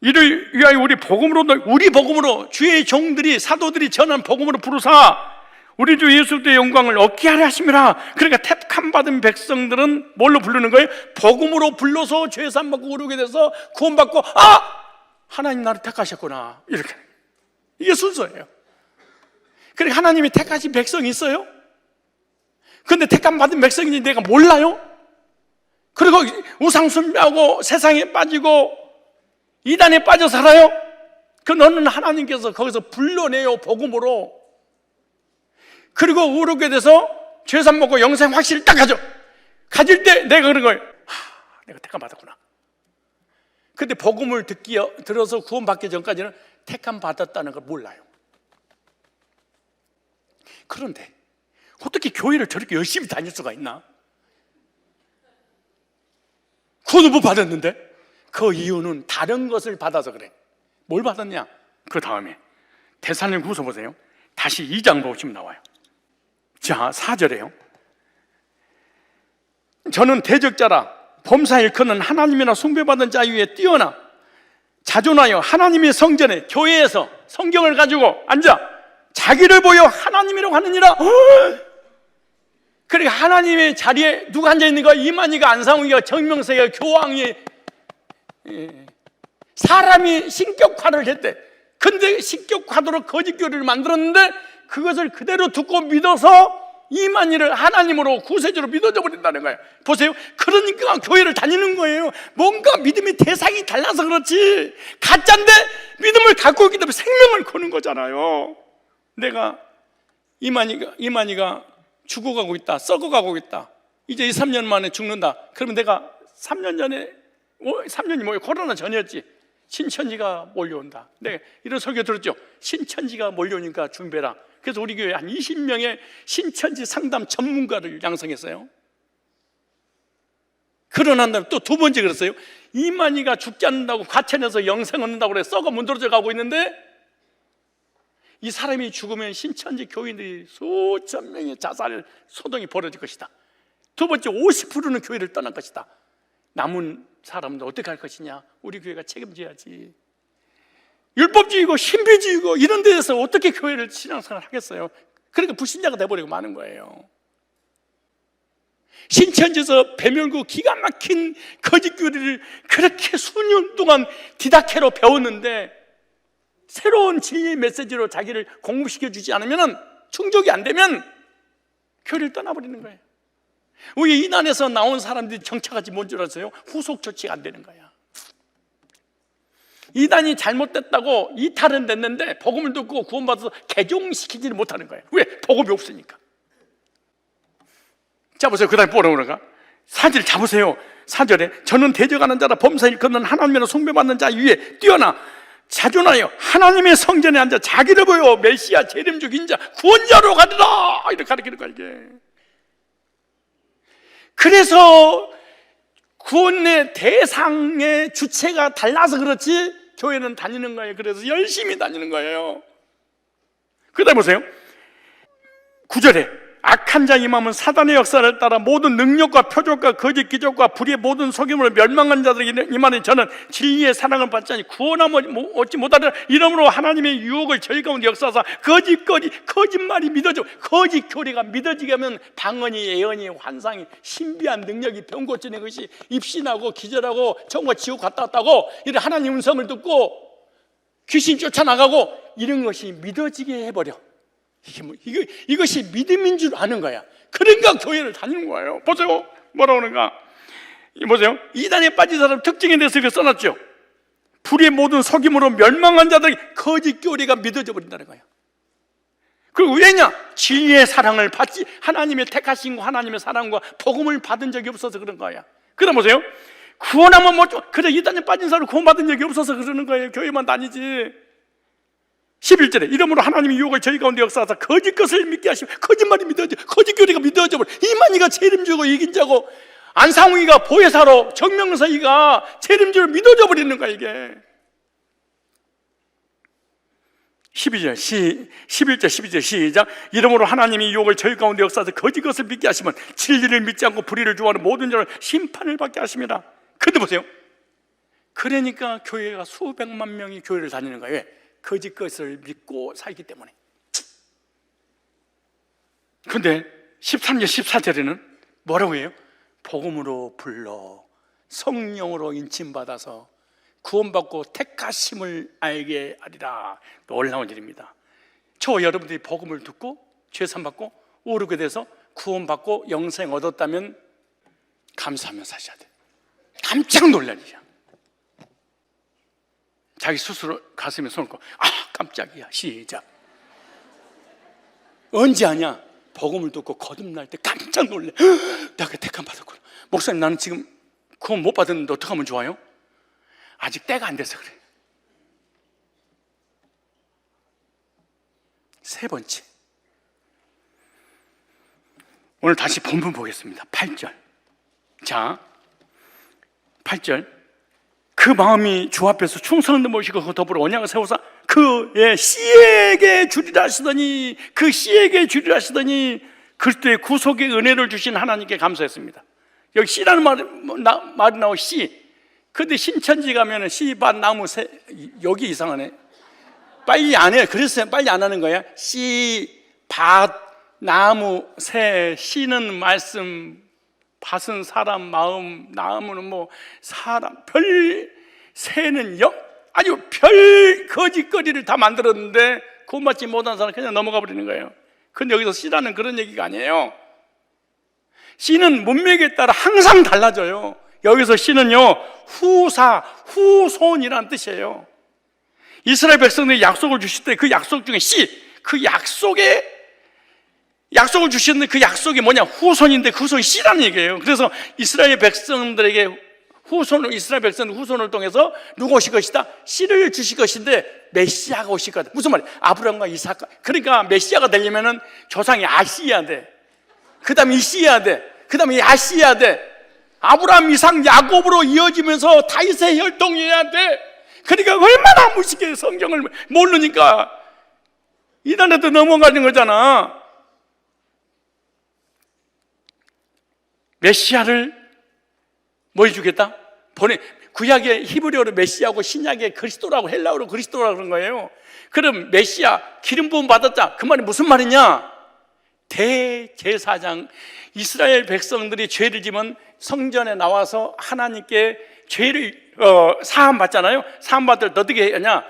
이를 위하여 우리 복음으로 주의 종들이, 사도들이 전한 복음으로 부르사 우리 주 예수 그리스도의 영광을 얻게 하려 하심이라. 그러니까 택함 받은 백성들은 뭘로 부르는 거예요? 복음으로 불러서 죄산 받고 의롭게 돼서 구원받고, 하나님 나를 택하셨구나, 이렇게. 이게 순서예요. 그러니까 하나님이 택하신 백성이 있어요? 근데 택함 받은 백성인지 내가 몰라요? 그리고 우상 숭배하고 세상에 빠지고 이단에 빠져 살아요? 너는 하나님께서 거기서 불러내요, 복음으로. 그리고 의롭게 돼서 죄산 먹고 영생 확실히 딱 가질 때 내가 그런 거예요. 내가 택함 받았구나. 근데 복음을 들어서 구원받기 전까지는 택함 받았다는 걸 몰라요. 그런데 어떻게 교회를 저렇게 열심히 다닐 수가 있나? 구원을 못 받았는데? 그 이유는 다른 것을 받아서 그래. 뭘 받았냐? 그 다음에 데살로니가후서 보세요. 다시 2장 보시면 나와요. 자, 4절에요. 저는 대적자라 범사 일컫는 하나님이나 숭배받은 자 위에 뛰어나 자존하여 하나님의 성전에, 교회에서 성경을 가지고 앉아 자기를 보여 하나님이라고 하느니라. 그러니까 하나님의 자리에 누가 앉아있는가? 이만희가, 안상욱이가, 정명세가, 교황이, 사람이 신격화를 했대. 근데 신격화도로 거짓교리를 만들었는데 그것을 그대로 듣고 믿어서 이만희를 하나님으로 구세주로 믿어져 버린다는 거예요. 보세요. 그러니까 교회를 다니는 거예요. 뭔가 믿음의 대상이 달라서 그렇지, 가짜인데 믿음을 갖고 있기 때문에 생명을 거는 거잖아요. 내가 이만희가 죽어가고 있다, 썩어가고 있다, 이제 2, 3년 만에 죽는다. 그러면 내가 3년 전에, 3년이 뭐예요? 코로나 전이었지. 신천지가 몰려온다. 내가 이런 설교 들었죠. 신천지가 몰려오니까 준비해라. 그래서 우리 교회에 한 20명의 신천지 상담 전문가를 양성했어요. 그러난 다음에 또 두 번째 그랬어요. 이만희가 죽지 않는다고 과천에서 영생 얻는다고 그래 썩어 문드러져 가고 있는데, 이 사람이 죽으면 신천지 교인들이 수천 명의 자살 소동이 벌어질 것이다. 두 번째, 50%는 교회를 떠날 것이다. 남은 사람들 어떻게 할 것이냐? 우리 교회가 책임져야지. 율법주의고 신비주의고 이런 데에서 어떻게 교회를 신앙생활을 하겠어요? 그러니까 불신자가 돼버리고 마는 거예요. 신천지에서 배멸구 기가 막힌 거짓교리를 그렇게 수년 동안 디다케로 배웠는데 새로운 진리의 메시지로 자기를 공부시켜주지 않으면, 충족이 안 되면 교회를 떠나버리는 거예요. 우리 이단에서 나온 사람들이 정착하지 뭔 줄 아세요? 후속 조치가 안 되는 거야. 이단이 잘못됐다고 이탈은 됐는데 복음을 듣고 구원받아서 개종시키지를 못하는 거예요. 왜? 복음이 없으니까. 자, 보세요. 그 다음에 뭐라고 그러는가? 4절 잡으세요. 4절에 저는 대적하는 자라 범사 일컫는 하나님이나 숭배받는 자 위에 뛰어나 자존하여 하나님의 성전에 앉아 자기를 보여 메시아 재림주 인자 구원자로 가리라, 이렇게 가르치는 거야 이게. 그래서 구원의 대상의 주체가 달라서 그렇지 교회는 다니는 거예요. 그래서 열심히 다니는 거예요. 그 다음에 보세요. 9절에 악한 자 임함은 사단의 역사를 따라 모든 능력과 표적과 거짓 기적과 불의의 모든 속임으로 멸망한 자들에게 임하니 저는 진리의 사랑을 받지 않니 구원함을 얻지 못하리라. 이러므로 하나님의 유혹을 저희 가운데 역사하사 거짓말이 믿어져, 거짓 교리가 믿어지게 하면 방언이, 예언이, 환상이, 신비한 능력이, 병 고치는 것이, 입신하고 기절하고 정말 지옥 갔다 왔다고 이런 하나님 음성을 듣고 귀신 쫓아나가고 이런 것이 믿어지게 해버려. 이것이 믿음인 줄 아는 거야. 그러니까 교회를 다니는 거예요. 보세요, 뭐라고 하는가? 보세요, 이단에 빠진 사람 특징에 대해서 이렇게 써놨죠. 불의 모든 속임으로 멸망한 자들이 거짓 교리가 믿어져 버린다는 거야. 그리고 왜냐? 진리의 사랑을 받지, 하나님의 택하신 거, 하나님의 사랑과 복음을 받은 적이 없어서 그런 거야. 그럼 보세요, 구원하면 뭐 그래, 이단에 빠진 사람 구원받은 적이 없어서 그러는 거예요. 교회만 다니지. 11절에 이러므로 하나님의 유혹을 저희 가운데 역사하사 거짓 것을 믿게 하시고, 거짓말이 믿어져, 거짓 교리가 믿어져 버려. 이만희가 책임지고 이긴 자고 안상웅이가 보혜사로, 정명서이가 책임지고 믿어져 버리는 거야 이게. 11절 12절 시작. 이러므로 하나님이 유혹을 저희 가운데 역사하사 거짓 것을 믿게 하시면 진리를 믿지 않고 불의를 좋아하는 모든 자를 심판을 받게 하십니다. 근데 보세요, 그러니까 교회가 수백만 명이 교회를 다니는 거예요. 왜? 거짓 것을 믿고 살기 때문에. 그런데 13절 14절에는 뭐라고 해요? 복음으로 불러 성령으로 인침받아서 구원받고 택하심을 알게 하리라. 놀라운 일입니다. 저 여러분들이 복음을 듣고 죄산 받고 오르게 돼서 구원받고 영생 얻었다면 감사하며 사셔야 돼. 깜짝 놀랄 일이야. 자기 스스로 가슴에 손을 얹고 깜짝이야. 시작. 언제 하냐? 복음을 듣고 거듭날 때 깜짝 놀래. 내가 택함 받았구나. 목사님, 나는 지금 구원 못 받았는데 어떻게 하면 좋아요? 아직 때가 안 돼서 그래. 세 번째, 오늘 다시 본문 보겠습니다. 8절. 자, 8절. 그 마음이 주 앞에서 충성을 모시고 그 더불어 언약을 세우사 그의 씨에게 주리라 하시더니, 그 씨에게 주리라 하시더니 그리스도의 구속의 은혜를 주신 하나님께 감사했습니다. 여기 씨라는 말이 나오고 씨. 근데 신천지 가면은 씨밭 나무 새, 여기 이상하네. 빨리 안 해. 그래서 빨리 안 하는 거야. 씨, 밭, 나무, 새, 씨는 말씀, 밭은 사람 마음, 나무는 뭐 사람, 새는 아주 별 거짓거리를 다 만들었는데 구원받지 못한 사람 그냥 넘어가 버리는 거예요. 근데 여기서 씨라는 그런 얘기가 아니에요. 씨는 문맥에 따라 항상 달라져요. 여기서 씨는요, 후손이라는 뜻이에요. 이스라엘 백성들이 약속을 주실 때 그 약속 중에 씨, 그 약속을 주셨는데 그 약속이 뭐냐? 후손인데 그 후손이 씨라는 얘기예요. 그래서 이스라엘 백성들에게 이스라엘 백성 후손을 통해서 누가 오실 것이다? 씨를 주실 것인데 메시아가 오실 거다. 무슨 말이야? 아브라함과 이삭. 그러니까 메시아가 되려면은 조상이 아시야 돼. 그 다음에 이시야 돼. 그 다음에 야시야 돼. 아브라함, 이삭, 야곱으로 이어지면서 다윗의 혈통이어야 돼. 그러니까 얼마나 무식해. 성경을 모르니까 이단에도 넘어가는 거잖아. 메시아를 뭐 해주겠다? 구약의 히브리어로 메시아고 신약의 그리스도라고, 헬라어로 그리스도라고 그런 거예요. 그럼 메시아 기름 부음 받았다. 그 말이 무슨 말이냐? 대제사장. 이스라엘 백성들이 죄를 지면 성전에 나와서 하나님께 죄를 사함 받잖아요. 사함 받을 때 어떻게 하냐?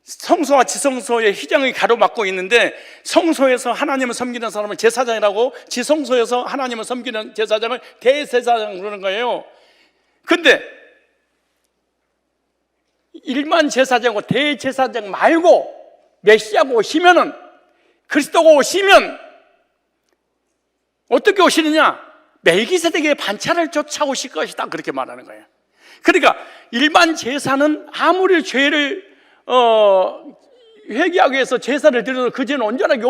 성소와 지성소의 휘장이 가로막고 있는데 성소에서 하나님을 섬기는 사람을 제사장이라고, 지성소에서 하나님을 섬기는 제사장을 대제사장으로 그러는 거예요. 근데 일반 제사장과 대제사장 말고 메시아가 오시면은, 그리스도가 오시면 어떻게 오시느냐? 멜기세덱의 반차를 쫓아 오실 것이다, 그렇게 말하는 거예요. 그러니까 일반 제사는 아무리 죄를 회개하기 위해서 제사를 드려도 그 죄는 온전하게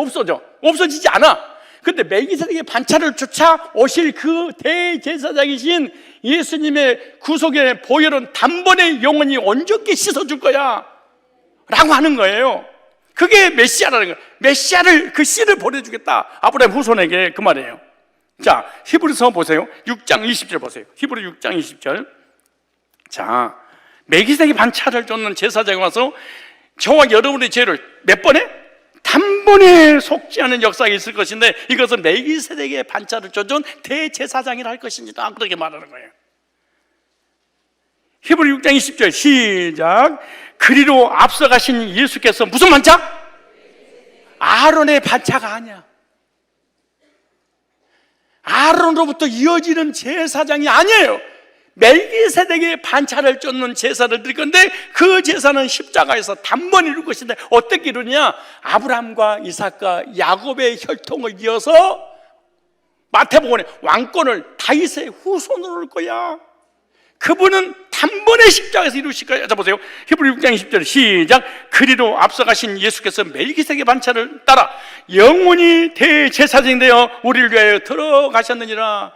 없어지지 않아. 근데 멜기세덱의 반차를 쫓아 오실 그 대제사장이신 예수님의 구속의 보혈은 단번에 영원히 온전히 씻어줄 거야 라고 하는 거예요. 그게 메시아라는 거예요. 메시아를, 그 씨를 보내주겠다, 아브라함 후손에게, 그 말이에요. 자, 히브리서 보세요. 6장 20절 보세요. 히브리 6장 20절. 자, 멜기세덱의 반차를 쫓는 제사장이 와서 저와 여러분의 죄를 몇 번에? 단번에 속지 않은 역사가 있을 것인데, 이것은 멜기세덱의 반차를 쫓은 대제사장이라 할 것입니다. 그렇게 말하는 거예요. 히브리 6장 20절 시작. 그리로 앞서가신 예수께서 무슨 반차? 아론의 반차가 아니야. 아론으로부터 이어지는 제사장이 아니에요. 멜기세덱의 반차를 쫓는 제사를 드릴 건데, 그 제사는 십자가에서 단번에 이룰 것인데 어떻게 이루냐? 아브라함과 이삭과 야곱의 혈통을 이어서 마태복음에 왕권을 다윗의 후손으로 올 거야. 그분은 단번에 십자가에서 이루실 거예요. 자, 보세요. 히브리 6장 20절 시작. 그리로 앞서가신 예수께서 멜기세덱의 반차를 따라 영원히 대제사장이 되어 우리를 위하여 들어가셨느니라.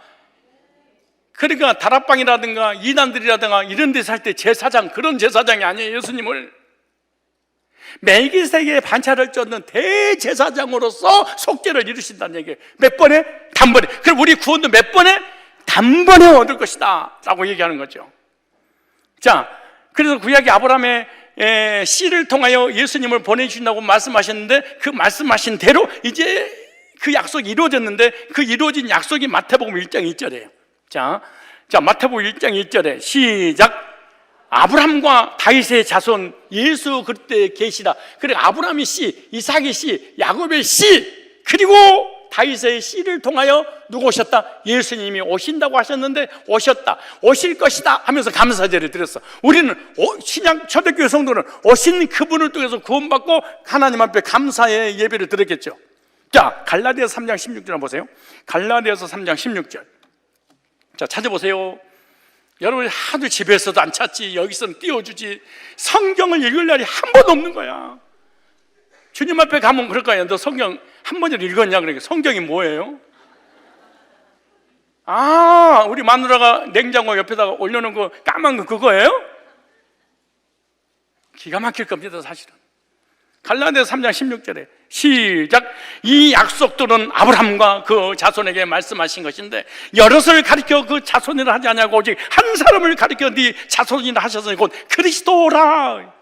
그러니까 다락방이라든가 이단들이라든가 이런 데서 할 때 제사장, 그런 제사장이 아니에요. 예수님을 멜기세덱의 반차를 쫓는 대제사장으로서 속죄를 이루신다는 얘기예요. 몇 번에? 단번에. 그럼 우리 구원도 몇 번에? 단번에 얻을 것이다 라고 얘기하는 거죠. 자, 그래서 구약의 아브라함의 씨를 통하여 예수님을 보내주신다고 말씀하셨는데, 그 말씀하신 대로 이제 그 약속이 이루어졌는데, 그 이루어진 약속이 마태복음 1장 2절이에요 자, 마태복음 1장 2절에 시작. 아브라함과 다윗의 자손 예수 그때 계시다. 그리고 아브라함의 씨, 이삭의 씨, 야곱의 씨, 그리고 다윗의 씨를 통하여 누구 오셨다? 예수님이 오신다고 하셨는데 오셨다, 오실 것이다 하면서 감사제를 드렸어. 우리는 신약 초대교회 성도는 오신 그분을 통해서 구원받고 하나님 앞에 감사의 예배를 드렸겠죠. 자, 갈라디아서 3장 16절 한번 보세요. 갈라디아서 3장 16절. 자, 찾아보세요. 여러분 하도 집에서도 안 찾지, 여기서는 띄워주지. 성경을 읽을 날이 한 번도 없는 거야. 주님 앞에 가면 그럴 거야. 너 성경 한 번이라도 읽었냐? 그러니까 성경이 뭐예요? 아, 우리 마누라가 냉장고 옆에다가 올려놓은 거 까만 거 그거예요? 기가 막힐 겁니다, 사실은. 갈라디아서 3장 16절에 시작. 이 약속들은 아브라함과 그 자손에게 말씀하신 것인데 여럿을 가리켜 그 자손이라 하지 아니하고 오직 한 사람을 가리켜 네 자손이라 하셨으니 곧 그리스도라.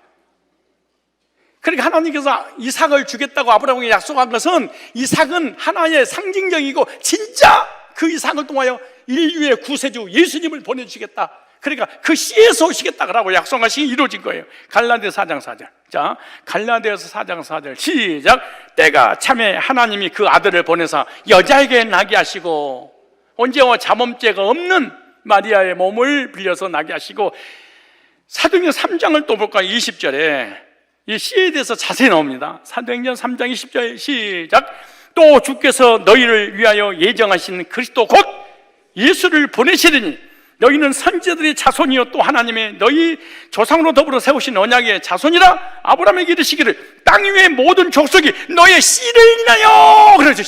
그러니까 하나님께서 이삭을 주겠다고 아브라함에게 약속한 것은, 이삭은 하나의 상징적이고 진짜 그 이삭을 통하여 인류의 구세주 예수님을 보내주시겠다. 그러니까 그 씨에서 오시겠다라고 약속하신 게 이루어진 거예요. 갈라디아서 4장 4절. 자, 갈라디아서 4장 4절 시작. 때가 참에 하나님이 그 아들을 보내사 여자에게 나게 하시고, 언제와 자범죄가 없는 마리아의 몸을 빌려서 나게 하시고, 사도행전 3장을 또 볼까요? 20절에 이 씨에 대해서 자세히 나옵니다. 사도행전 3장 20절 시작. 또 주께서 너희를 위하여 예정하신 그리스도 곧 예수를 보내시리니 너희는 선지자들의 자손이요 또 하나님의 너희 조상으로 더불어 세우신 언약의 자손이라 아브라함에게 이르시기를 땅 위의 모든 족속이 너의 씨를 인하여. 그러죠.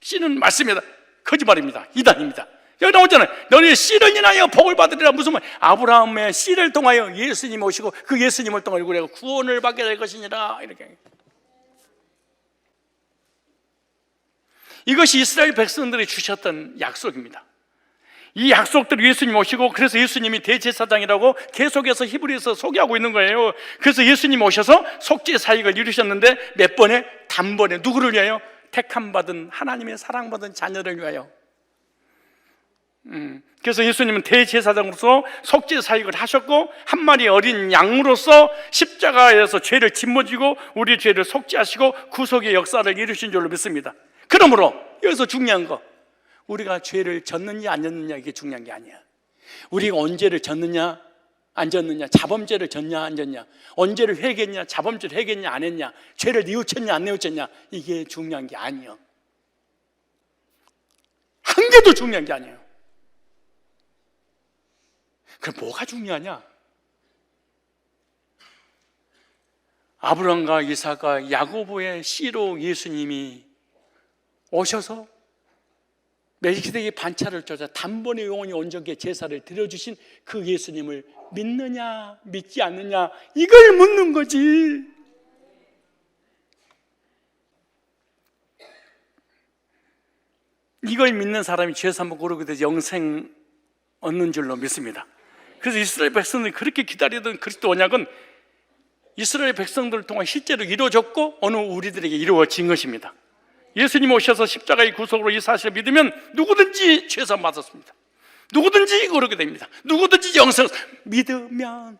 씨는 말씀이다. 거짓말입니다. 이단입니다. 여기 나오잖아요. 너희의 씨를 인하여 복을 받으리라. 무슨 말? 아브라함의 씨를 통하여 예수님 오시고 그 예수님을 통하여 우리가 구원을 받게 될 것이니라. 이렇게. 이것이 이스라엘 백성들이 주셨던 약속입니다. 이 약속들 예수님 오시고, 그래서 예수님이 대제사장이라고 계속해서 히브리에서 소개하고 있는 거예요. 그래서 예수님 오셔서 속죄 사역을 이루셨는데 몇 번에? 단번에. 누구를 위하여? 택함받은 하나님의 사랑받은 자녀를 위하여. 그래서 예수님은 대제사장으로서 속죄 사역을 하셨고, 한 마리 어린 양으로서 십자가에서 죄를 짊어지고 우리의 죄를 속죄하시고 구속의 역사를 이루신 줄로 믿습니다. 그러므로 여기서 중요한 거, 우리가 죄를 졌느냐 안 졌느냐 이게 중요한 게 아니야. 우리가 언제를 졌느냐 안 졌느냐, 자범죄를 졌냐 안 졌냐, 언제를 회개했냐, 자범죄를 회개했냐 안 했냐, 죄를 뉘우쳤냐 안 뉘우쳤냐, 이게 중요한 게 아니에요. 한 개도 중요한 게 아니에요. 그럼 뭐가 중요하냐? 아브라함과 이삭과 야고보의 씨로 예수님이 오셔서 멜기세덱의 반차를 쫓아 단번에 영원히 온전케 제사를 드려주신 그 예수님을 믿느냐 믿지 않느냐, 이걸 묻는 거지. 이걸 믿는 사람이 죄에서 한번 고르게 돼서 영생 얻는 줄로 믿습니다. 그래서 이스라엘 백성들이 그렇게 기다리던 그리스도 언약은 이스라엘 백성들을 통해 실제로 이루어졌고 오늘 우리들에게 이루어진 것입니다. 예수님 오셔서 십자가의 구속으로 이 사실을 믿으면 누구든지 죄사함 받았습니다. 누구든지 오르게 됩니다. 누구든지 영생 믿으면.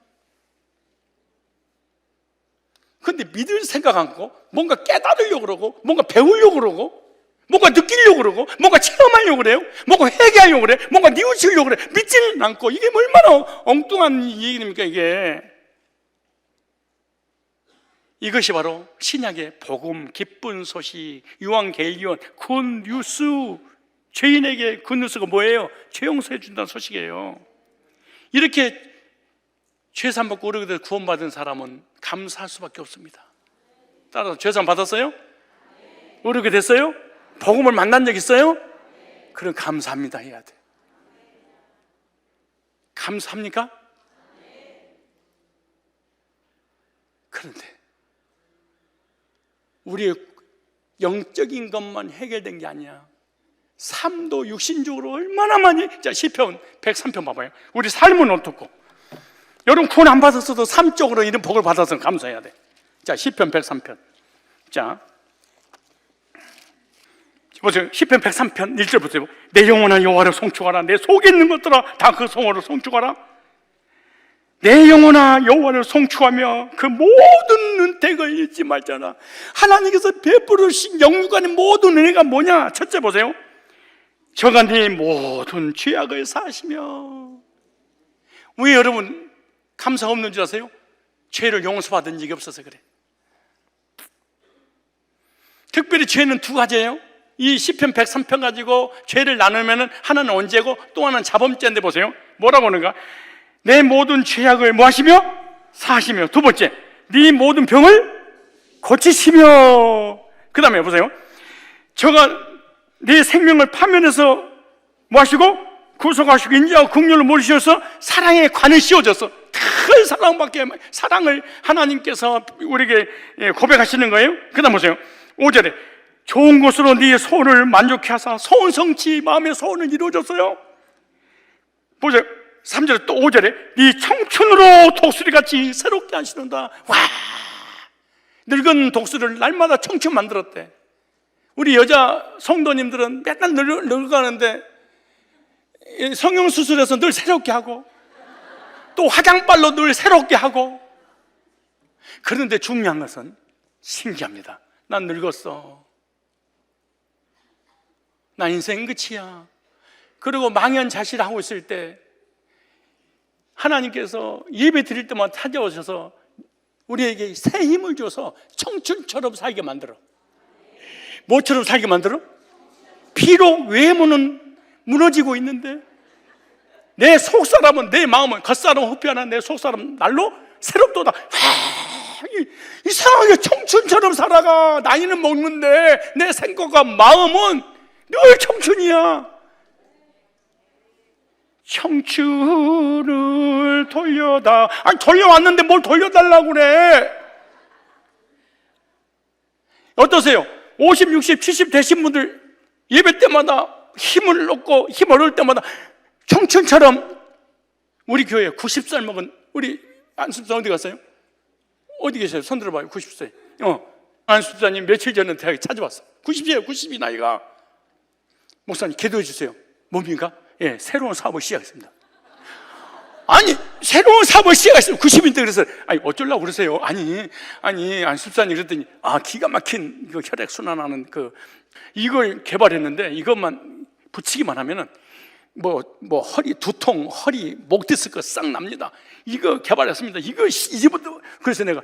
근데 믿을 생각 않고 뭔가 깨달으려고 그러고 뭔가 배우려고 그러고 뭔가 느끼려고 그러고 뭔가 체험하려고 그래요. 뭔가 회개하려고 그래. 뭔가 뉘우치려고 그래. 믿지는 않고. 이게 얼마나 엉뚱한 얘기입니까 이게. 이것이 바로 신약의 복음, 기쁜 소식, 유앙겔리온, 굿뉴스. 죄인에게 굿뉴스가 뭐예요? 죄 용서해 준다는 소식이에요. 이렇게 죄사함 받고 오르게 돼서 구원받은 사람은 감사할 수밖에 없습니다. 따라서 죄사함 받았어요? 오르게 됐어요? 복음을 만난 적 있어요? 그럼 감사합니다 해야 돼. 감사합니까? 그런데 우리의 영적인 것만 해결된 게 아니야. 삶도 육신적으로 얼마나 많이. 자, 시편 103편 봐봐요. 우리 삶은 어떻고, 여러분 구원 안 받았어도 삶적으로 이런 복을 받아서 감사해야 돼. 자, 시편 103편. 자, 보세요. 시편 103편 1절 보세요. 내 영혼아 여호와를 송축하라. 내 속에 있는 것들아 다 그 성호를 송축하라. 내 영혼아 여호와를 송축하며 그 모든 은택을 잊지 말자라. 하나님께서 베푸르신 영육간의 모든 은혜가 뭐냐? 첫째 보세요. 저가 네 모든 죄악을 사시며. 왜 여러분 감사가 없는 줄 아세요? 죄를 용서받은 적이 없어서 그래. 특별히 죄는 두 가지예요. 이 시편 103편 가지고 죄를 나누면 하나는 언제고 또 하나는 자범죄인데 보세요. 뭐라고 하는가? 내 모든 죄악을 뭐 하시며? 사하시며. 두 번째, 네 모든 병을 고치시며. 그 다음에 보세요. 저가 네 생명을 파면해서 뭐 하시고? 구속하시고 인자하고 긍휼로 몰리셔서 사랑의 관을 씌워줘서 큰 사랑밖에, 사랑을 하나님께서 우리에게 고백하시는 거예요. 그 다음 보세요. 5절에 좋은 것으로 네 소원을 만족해 하사 소원 성취, 마음의 소원을 이루어줬어요. 보세요. 3절에 또 5절에 네 청춘으로 독수리같이 새롭게 하시는다. 와, 늙은 독수리를 날마다 청춘 만들었대. 우리 여자 성도님들은 맨날 늙어가는데 성형수술해서 늘 새롭게 하고 또 화장빨로 늘 새롭게 하고. 그런데 중요한 것은 신기합니다. 난 늙었어. 나 인생 끝이야. 그리고 망연자실하고 있을 때 하나님께서 예배 드릴 때마다 찾아오셔서 우리에게 새 힘을 줘서 청춘처럼 살게 만들어. 뭐처럼 살게 만들어? 비록 외모는 무너지고 있는데 내 속사람은, 내 마음은, 겉사람은 후피하나 내 속사람은 날로 새롭도다. 이상하게 청춘처럼 살아가. 나이는 먹는데 내 생각과 마음은 늘 청춘이야. 청춘을 돌려다. 아니 돌려왔는데 뭘 돌려달라고 그래. 어떠세요? 50, 60, 70 되신 분들 예배 때마다 힘을 얻고 힘 얻을 때마다 청춘처럼. 우리 교회 90살 먹은 우리 안수사 어디 갔어요? 어디 계세요? 손 들어봐요. 90세. 안수사님 며칠 전에 대학에 찾아왔어. 90이에요. 90이 나이가. 목사님 기도해 주세요. 뭡니까? 예, 새로운 사업을 시작했습니다. 아니, 새로운 사업을 시작했어요. 90인데 그래서, 아니, 어쩌려고 그러세요? 아니, 안수사님 그랬더니, 기가 막힌 그 혈액순환하는 이걸 개발했는데, 이것만 붙이기만 하면은, 허리, 두통, 허리, 목 디스크 싹 납니다. 이거 개발했습니다. 이제부터. 그래서 내가,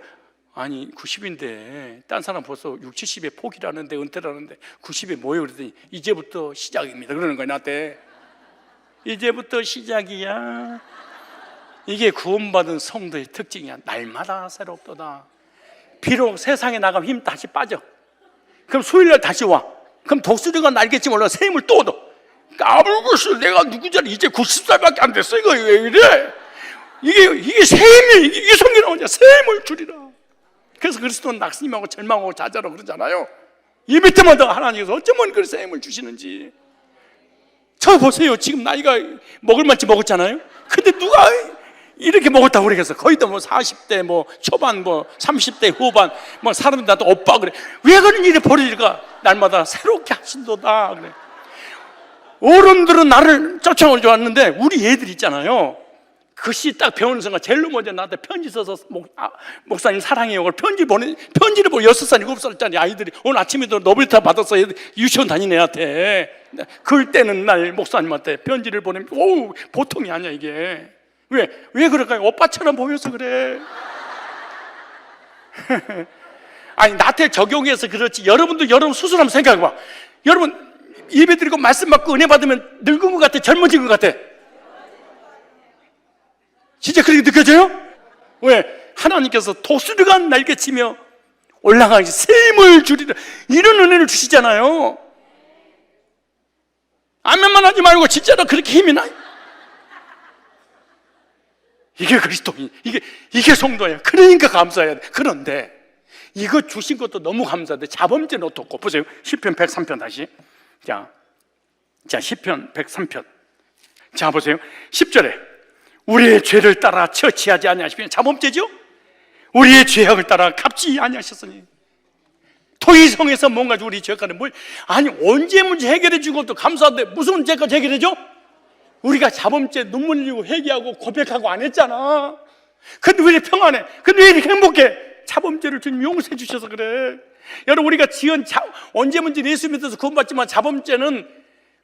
아니, 90인데, 딴 사람 벌써 60, 70에 포기라는데, 은퇴라는데, 90에 뭐예요? 그랬더니, 이제부터 시작입니다. 그러는 거야, 나한테. 이제부터 시작이야. 이게 구원받은 성도의 특징이야. 날마다 새롭도다. 비록 세상에 나가면 힘 다시 빠져. 그럼 수요일날 다시 와. 그럼 독수리가 날겠지 몰라. 새 힘을 또 얻어. 까불고서 내가 누구잖아. 이제 90살밖에 안 됐어. 이거 왜 이래? 이게 새 힘이, 이게 성경 나오냐. 새 힘을 주리라. 그래서 그리스도는 낙심하고 절망하고 좌절하고 그러잖아요. 예배 때마다 하나님께서 어쩌면 그 새 힘을 주시는지. 저 보세요. 지금 나이가 먹을 만치 먹었잖아요. 근데 누가 이렇게 먹었다고 그러겠어? 거의 다 뭐 40대 뭐 초반 뭐 30대 후반 뭐 사람들 나도 오빠 그래. 왜 그런 일이 벌어질까? 날마다 새롭게 하신도다 그래. 어른들은 나를 쫓아올 줄 알았는데 우리 애들 있잖아요. 그것이 딱 배우는 순간 제일 먼저 나한테 편지 써서 목사님 사랑해요. 편지를 보내 6살, 7살짜리 아이들이 오늘 아침에도 노벨타 받았어. 유치원 다니는 애한테. 그럴 때는 날 목사님한테 편지를 보내면 오 보통이 아니야 이게. 왜 그럴까요? 오빠처럼 보여서 그래. 아니 나한테 적용해서 그렇지. 여러분도 여러분 스스로 한번 생각해봐. 여러분 예배 드리고 말씀 받고 은혜 받으면 늙은 것 같아? 젊어진 것 같아? 진짜 그렇게 느껴져요? 왜? 하나님께서 도수류가 날개치며 올라가기 샘을 주리라 이런 은혜를 주시잖아요. 아멘만 하지 말고 진짜로 그렇게 힘이 나요. 이게 그리스도인, 이게 성도예요. 그러니까 감사해야 돼. 그런데 이거 주신 것도 너무 감사한데 자범죄는 어떻고? 보세요. 시편 103편 다시. 자, 시편 103편. 자, 보세요. 10절에 우리의 죄를 따라 처치하지 아니하시면 자범죄죠? 우리의 죄악을 따라 갚지 아니하셨으니 토의성에서 뭔가 우리 죄악을 아니 언제 문제 해결해 주고 또 감사한데 무슨 죄까지 해결해 줘? 우리가 자범죄 눈물 흘리고 회개하고 고백하고 안 했잖아. 근데 왜 이렇게 평안해? 근데 왜 이렇게 행복해? 자범죄를 주님 용서해 주셔서 그래. 여러분 우리가 언제 문제 예수 믿어서 구원받지만 자범죄는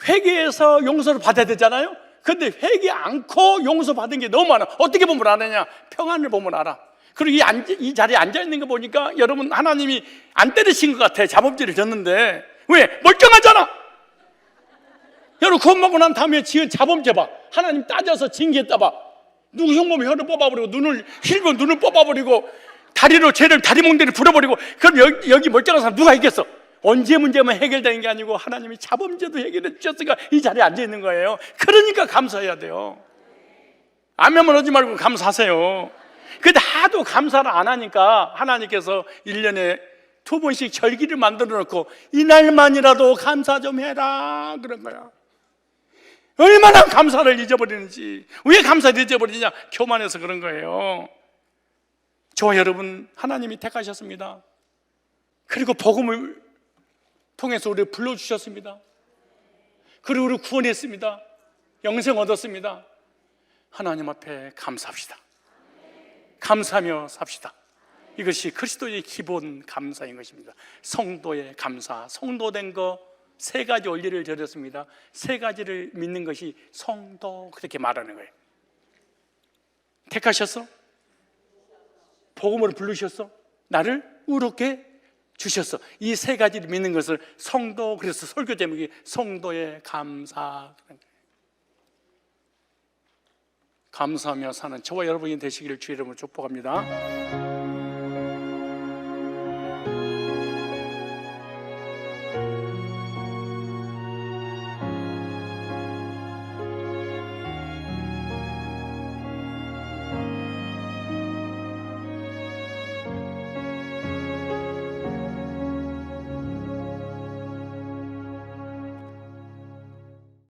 회개해서 용서를 받아야 되잖아요. 근데 회개 않고 용서받은 게 너무 많아. 어떻게 보면 아느냐? 평안을 보면 알아. 그리고 이 자리에 앉아있는 거 보니까 여러분 하나님이 안 때리신 것 같아. 자범죄를 졌는데 왜? 멀쩡하잖아. 여러분 구원받고 난 다음에 지은 자범죄 봐. 하나님 따져서 징계했다 봐. 누구 흉보면 혀를 뽑아버리고 눈을 힐면 눈을 뽑아버리고 다리로 죄를 다리 몽대를 불어버리고 그럼 여기 멀쩡한 사람 누가 있겠어? 언제 문제만 해결되는 게 아니고 하나님이 자범죄도 해결해 주셨으니까 이 자리에 앉아있는 거예요. 그러니까 감사해야 돼요. 아멘만 하지 말고 감사하세요. 근데 하도 감사를 안 하니까 하나님께서 1년에 2번씩 절기를 만들어 놓고 이날만이라도 감사 좀 해라 그런 거야. 얼마나 감사를 잊어버리는지. 왜 감사를 잊어버리냐? 교만해서 그런 거예요. 저와 여러분 하나님이 택하셨습니다. 그리고 복음을 통해서 우리를 불러주셨습니다. 그리고 우리를 구원했습니다. 영생 얻었습니다. 하나님 앞에 감사합시다. 감사하며 삽시다. 이것이 그리스도의 기본 감사인 것입니다. 성도의 감사, 성도된 거 3가지 원리를 드렸습니다. 3가지를 믿는 것이 성도 그렇게 말하는 거예요. 택하셨어? 복음으로 부르셨어? 나를 의롭게 주셨어. 이 3가지를 믿는 것을 성도, 그래서 설교 제목이 성도의 감사. 감사하며 사는 저와 여러분이 되시기를 주의 이름으로 축복합니다.